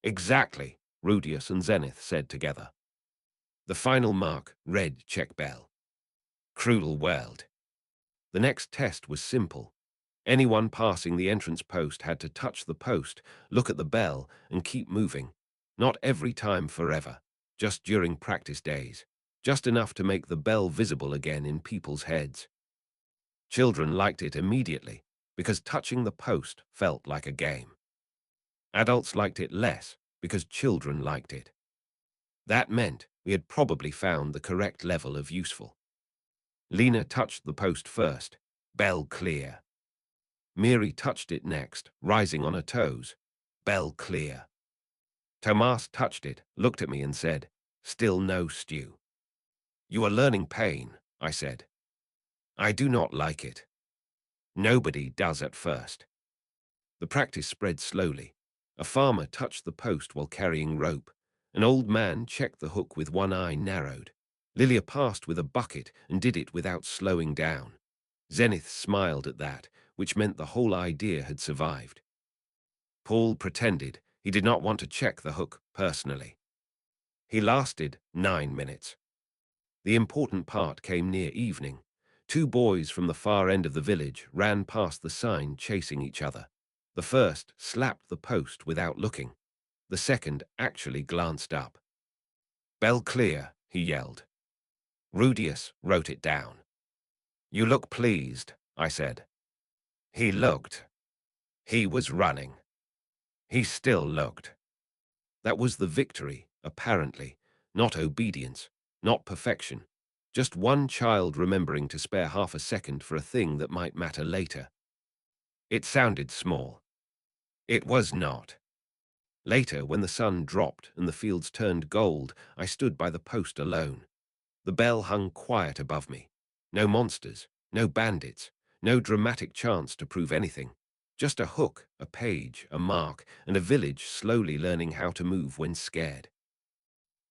Speaker 3: Exactly, Rudius and Zenith said together. The final mark read check bell. Cruel world. The next test was simple. Anyone passing the entrance post had to touch the post, look at the bell, and keep moving. Not every time forever, just during practice days. Just enough to make the bell visible again in people's heads. Children liked it immediately, because touching the post felt like a game. Adults liked it less, because children liked it. That meant we had probably found the correct level of useful. Lena touched the post first. Bell clear. Miri touched it next, rising on her toes. Bell clear. Tomas touched it, looked at me and said, still no stew. You are learning pain, I said. I do not like it. Nobody does at first. The practice spread slowly. A farmer touched the post while carrying rope. An old man checked the hook with one eye narrowed. Lilia passed with a bucket and did it without slowing down. Zenith smiled at that, which meant the whole idea had survived. Paul pretended he did not want to check the hook personally. He lasted 9 minutes. The important part came near evening. 2 boys from the far end of the village ran past the sign chasing each other. The first slapped the post without looking. The second actually glanced up. Bell clear, he yelled. Rudius wrote it down. You look pleased, I said. He looked. He was running. He still looked. That was the victory, apparently, not obedience, not perfection. Just one child remembering to spare half a second for a thing that might matter later. It sounded small. It was not. Later, when the sun dropped and the fields turned gold, I stood by the post alone. The bell hung quiet above me. No monsters, no bandits, no dramatic chance to prove anything. Just a hook, a page, a mark, and a village slowly learning how to move when scared.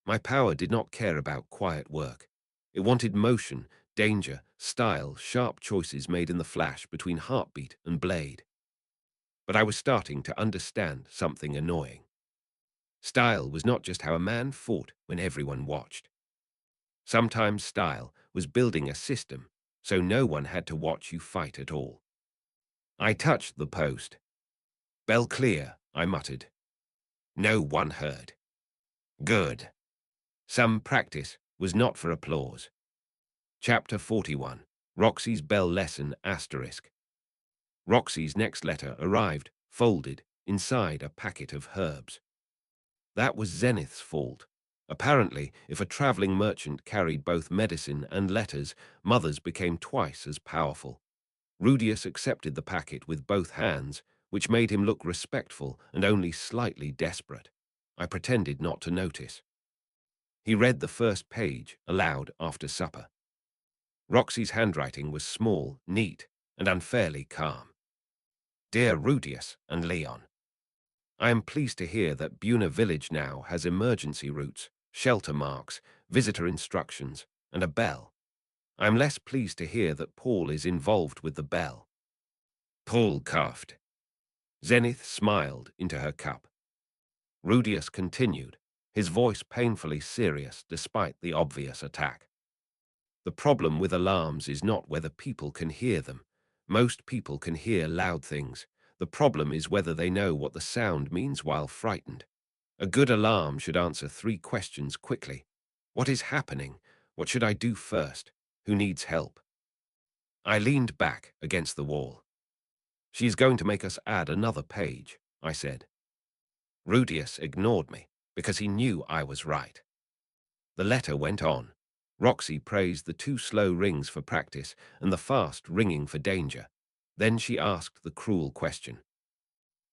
Speaker 3: My power did not care about quiet work. It wanted motion, danger, style, sharp choices made in the flash between heartbeat and blade. But I was starting to understand something annoying. Style was not just how a man fought when everyone watched. Sometimes style was building a system, so no one had to watch you fight at all. I touched the post. Bell clear, I muttered. No one heard. Good. Some practice was not for applause. Chapter 41. Roxy's Bell Lesson **. Roxy's next letter arrived, folded, inside a packet of herbs. That was Zenith's fault. Apparently, if a traveling merchant carried both medicine and letters, mothers became twice as powerful. Rudius accepted the packet with both hands, which made him look respectful and only slightly desperate. I pretended not to notice. He read the first page aloud after supper. Roxy's handwriting was small, neat, and unfairly calm. Dear Rudius and Leon, I am pleased to hear that Buna village now has emergency routes, shelter marks, visitor instructions, and a bell. I am less pleased to hear that Paul is involved with the bell. Paul coughed. Zenith smiled into her cup. Rudius continued, his voice painfully serious despite the obvious attack. The problem with alarms is not whether people can hear them. Most people can hear loud things. The problem is whether they know what the sound means while frightened. A good alarm should answer 3 questions quickly. What is happening? What should I do first? Who needs help? I leaned back against the wall. She is going to make us add another page, I said. Rudius ignored me because he knew I was right. The letter went on. Roxy praised the 2 slow rings for practice and the fast ringing for danger. Then she asked the cruel question.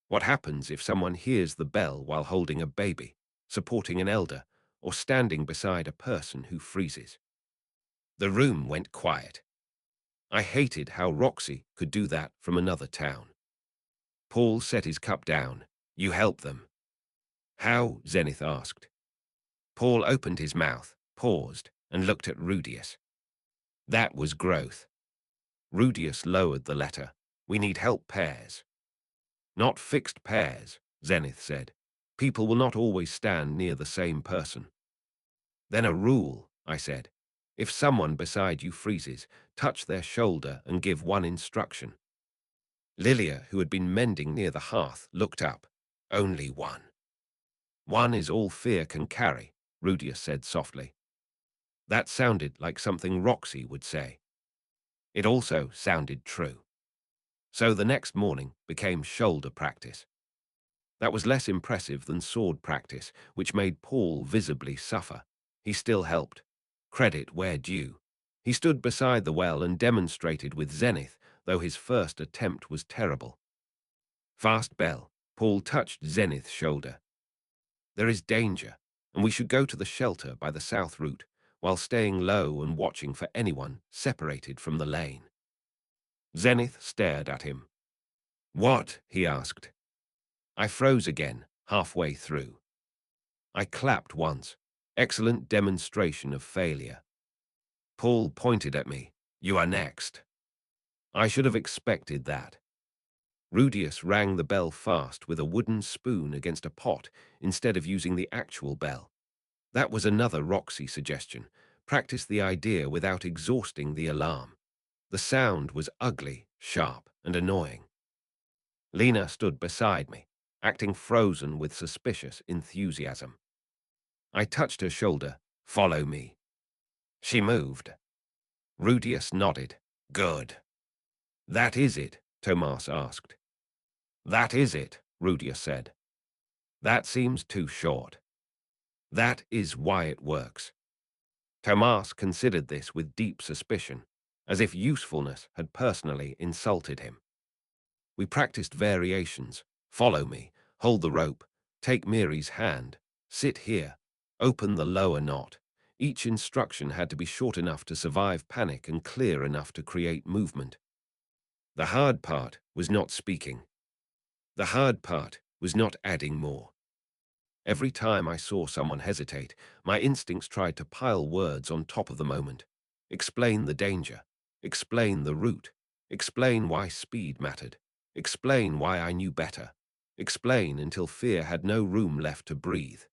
Speaker 3: What happens if someone hears the bell while holding a baby, supporting an elder, or standing beside a person who freezes? The room went quiet. I hated how Roxy could do that from another town. Paul set his cup down. You help them. How? Zenith asked. Paul opened his mouth, paused, and looked at Rudius. That was growth. Rudius lowered the letter. We need help pairs. Not fixed pairs, Zenith said. People will not always stand near the same person. Then a rule, I said. If someone beside you freezes, touch their shoulder and give one instruction. Lilia, who had been mending near the hearth, looked up. Only one. One is all fear can carry, Rudius said softly. That sounded like something Roxy would say. It also sounded true. So the next morning became shoulder practice. That was less impressive than sword practice, which made Paul visibly suffer. He still helped. Credit where due. He stood beside the well and demonstrated with Zenith, though his first attempt was terrible. Fast bell. Paul touched Zenith's shoulder. There is danger, and we should go to the shelter by the south route, while staying low and watching for anyone separated from the lane. Zenith stared at him. What? He asked. I froze again, halfway through. I clapped once. Excellent demonstration of failure. Paul pointed at me. You are next. I should have expected that. Rudius rang the bell fast with a wooden spoon against a pot instead of using the actual bell. That was another Roxy suggestion. Practice the idea without exhausting the alarm. The sound was ugly, sharp, and annoying. Lena stood beside me, acting frozen with suspicious enthusiasm. I touched her shoulder. Follow me. She moved. Rudius nodded. Good. That is it, Tomas asked. That is it, Rudius said. That seems too short. That is why it works. Tomas considered this with deep suspicion, as if usefulness had personally insulted him. We practiced variations. Follow me, hold the rope, take Mary's hand, sit here, open the lower knot. Each instruction had to be short enough to survive panic and clear enough to create movement. The hard part was not speaking. The hard part was not adding more. Every time I saw someone hesitate, my instincts tried to pile words on top of the moment. Explain the danger. Explain the route. Explain why speed mattered. Explain why I knew better. Explain until fear had no room left to breathe.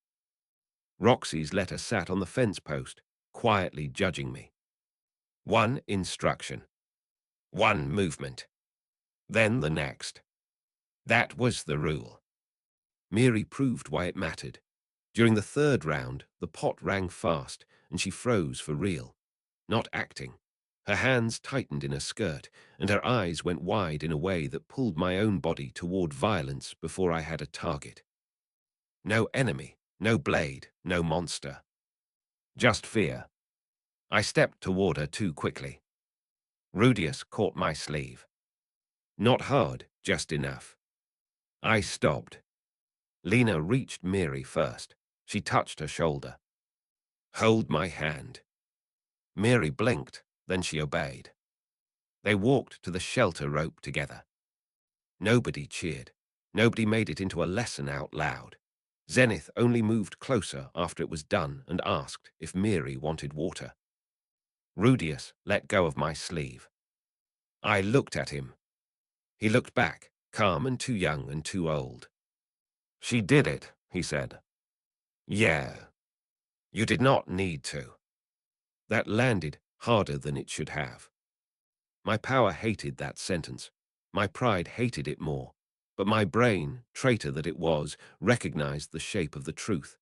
Speaker 3: Roxy's letter sat on the fence post, quietly judging me. One instruction. One movement. Then the next. That was the rule. Miri proved why it mattered. During the third round, the pot rang fast, and she froze for real, not acting. Her hands tightened in her skirt, and her eyes went wide in a way that pulled my own body toward violence before I had a target. No enemy, no blade, no monster. Just fear. I stepped toward her too quickly. Rudius caught my sleeve. Not hard, just enough. I stopped. Lena reached Miri first. She touched her shoulder. Hold my hand. Miri blinked, then she obeyed. They walked to the shelter rope together. Nobody cheered. Nobody made it into a lesson out loud. Zenith only moved closer after it was done and asked if Miri wanted water. Rudius let go of my sleeve. I looked at him. He looked back, calm and too young and too old. She did it, he said. Yeah. You did not need to. That landed harder than it should have. My power hated that sentence. My pride hated it more. But my brain, traitor that it was, recognized the shape of the truth.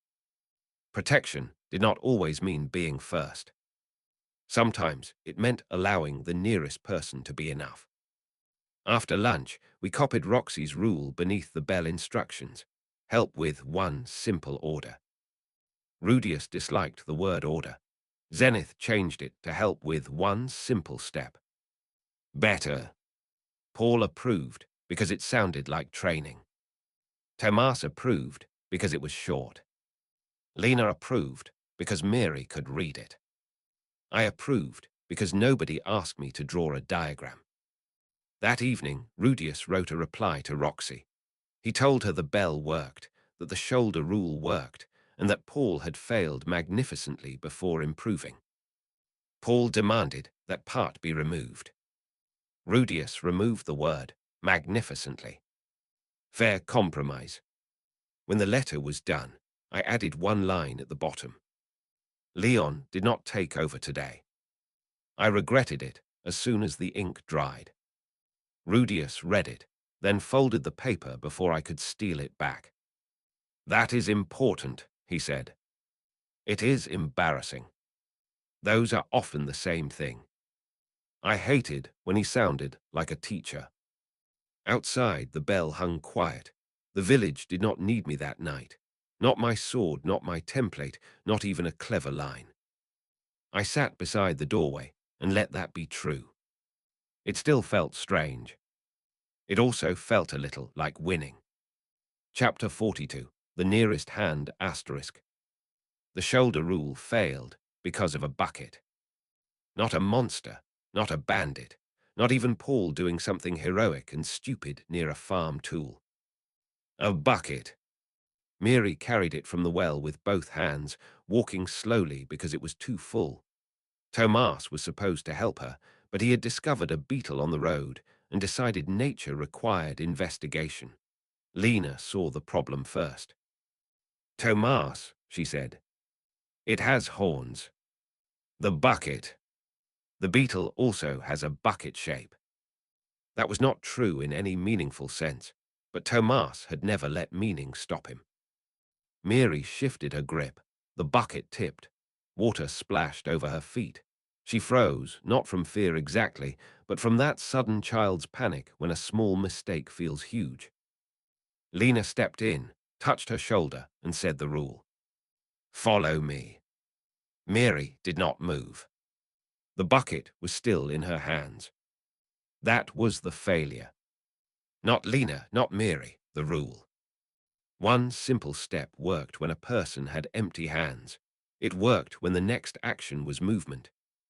Speaker 3: Protection did not always mean being first. Sometimes it meant allowing the nearest person to be enough. After lunch, we copied Roxy's rule beneath the bell instructions. Help with one simple order. Rudius disliked the word order. Zenith changed it to help with one simple step. Better. Paul approved because it sounded like training. Tomas approved because it was short. Lena approved because Mary could read it. I approved because nobody asked me to draw a diagram. That evening, Rudius wrote a reply to Roxy. He told her the bell worked, that the shoulder rule worked, and that Paul had failed magnificently before improving. Paul demanded that part be removed. Rudius removed the word magnificently. Fair compromise. When the letter was done, I added one line at the bottom. Leon did not take over today. I regretted it as soon as the ink dried. Rudius read it, then folded the paper before I could steal it back. That is important, he said. It is embarrassing. Those are often the same thing. I hated when he sounded like a teacher. Outside, the bell hung quiet. The village did not need me that night. Not my sword, not my template, not even a clever line. I sat beside the doorway and let that be true. It still felt strange. It also felt a little like winning. Chapter 42, The Nearest Hand Asterisk. The shoulder rule failed because of a bucket. Not a monster, not a bandit, not even Paul doing something heroic and stupid near a farm tool. A bucket. Mary carried it from the well with both hands, walking slowly because it was too full. Tomas was supposed to help her, but he had discovered a beetle on the road and decided nature required investigation. Lena saw the problem first. Tomas, she said. It has horns. The bucket. The beetle also has a bucket shape. That was not true in any meaningful sense, but Tomas had never let meaning stop him. Mary shifted her grip. The bucket tipped. Water splashed over her feet. She froze, not from fear exactly, but from that sudden child's panic when a small mistake feels huge. Lena stepped in, touched her shoulder, and said the rule. Follow me. Mary did not move. The bucket was still in her hands. That was the failure. Not Lena, not Mary, the rule. One simple step worked when a person had empty hands. It worked when the next action was movement.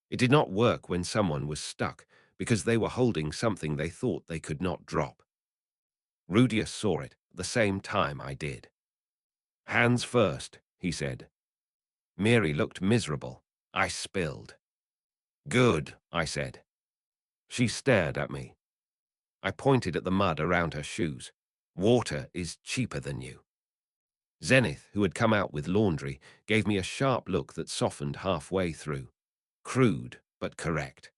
Speaker 3: It did not work when someone was stuck because they were holding something they thought they could not drop. Rudius saw it at the same time I did. Hands first, he said. Mary looked miserable. I spilled. Good, I said. She stared at me. I pointed at the mud around her shoes. Water is cheaper than you. Zenith, who had come out with laundry, gave me a sharp look that softened halfway through. Crude, but correct.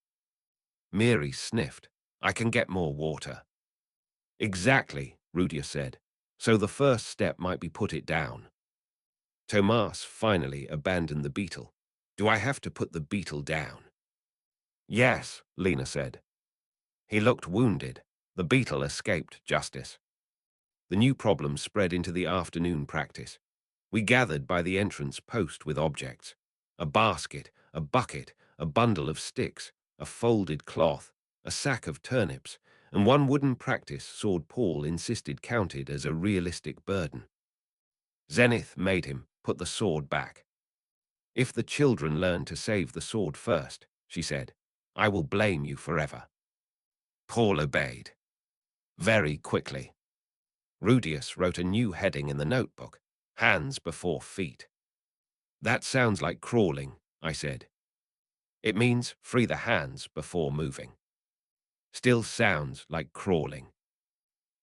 Speaker 3: Mary sniffed. I can get more water. Exactly, Rudius said. So the first step might be put it down. Tomas finally abandoned the beetle. Do I have to put the beetle down? Yes, Lena said. He looked wounded. The beetle escaped justice. The new problem spread into the afternoon practice. We gathered by the entrance post with objects. A basket, a bucket, a bundle of sticks, a folded cloth, a sack of turnips, and one wooden practice sword Paul insisted counted as a realistic burden. Zenith made him put the sword back. If the children learn to save the sword first, she said, I will blame you forever. Paul obeyed. Very quickly. Rudius wrote a new heading in the notebook, hands before feet. That sounds like crawling, I said. It means free the hands before moving. Still sounds like crawling.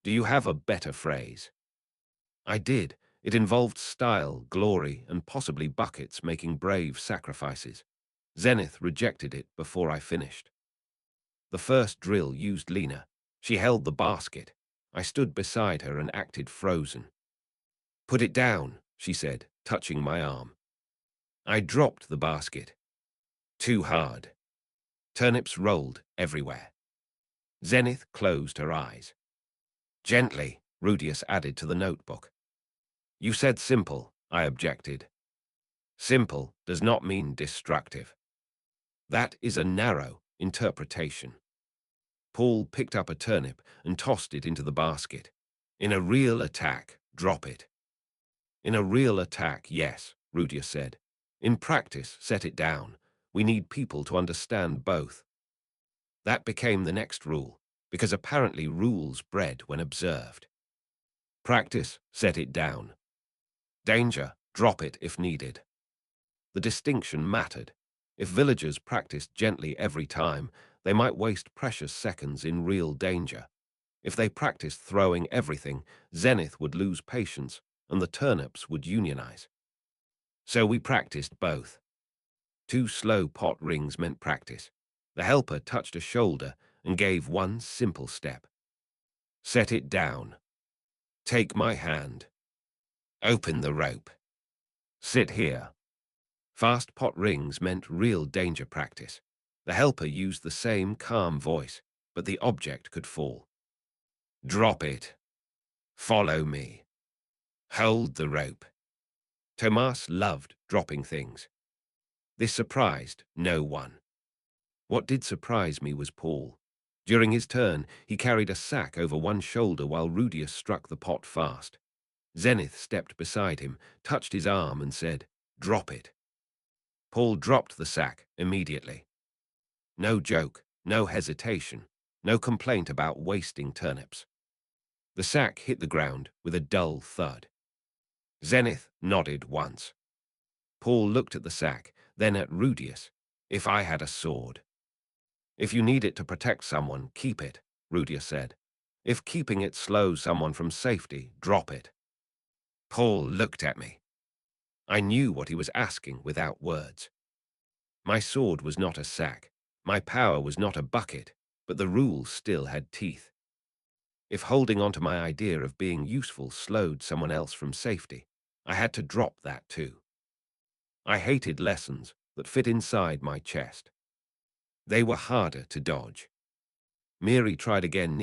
Speaker 3: Do you have a better phrase? I did. It involved style, glory, and possibly buckets making brave sacrifices. Zenith rejected it before I finished. The first drill used Lena. She held the basket. I stood beside her and acted frozen. Put it down, she said, touching my arm. I dropped the basket. Too hard. Turnips rolled everywhere. Zenith closed her eyes. Gently, Rudius added to the notebook. You said simple, I objected. Simple does not mean destructive. That is a narrow interpretation. Paul picked up a turnip and tossed it into the basket. In a real attack, drop it. In a real attack, yes, Rudius said. In practice, set it down. We need people to understand both. That became the next rule, because apparently rules bred when observed. Practice, set it down. Danger, drop it if needed. The distinction mattered. If villagers practiced gently every time, they might waste precious seconds in real danger. If they practiced throwing everything, Zenith would lose patience and the turnips would unionize. So we practiced both. 2 slow pot rings meant practice. The helper touched a shoulder and gave one simple step. Set it down. Take my hand. Open the rope. Sit here. Fast pot rings meant real danger practice. The helper used the same calm voice, but the object could fall. Drop it. Follow me. Hold the rope. Tomas loved dropping things. This surprised no one. What did surprise me was Paul. During his turn, he carried a sack over one shoulder while Rudius struck the pot fast. Zenith stepped beside him, touched his arm and said, "Drop it." Paul dropped the sack immediately. No joke, no hesitation, no complaint about wasting turnips. The sack hit the ground with a dull thud. Zenith nodded once. Paul looked at the sack, then at Rudius. "If I had a sword." "If you need it to protect someone, keep it," Rudius said. "If keeping it slows someone from safety, drop it." Paul looked at me. I knew what he was asking without words. My sword was not a sack. My power was not a bucket, but the rules still had teeth. If holding on to my idea of being useful slowed someone else from safety, I had to drop that too. I hated lessons that fit inside my chest. They were harder to dodge. Miri tried again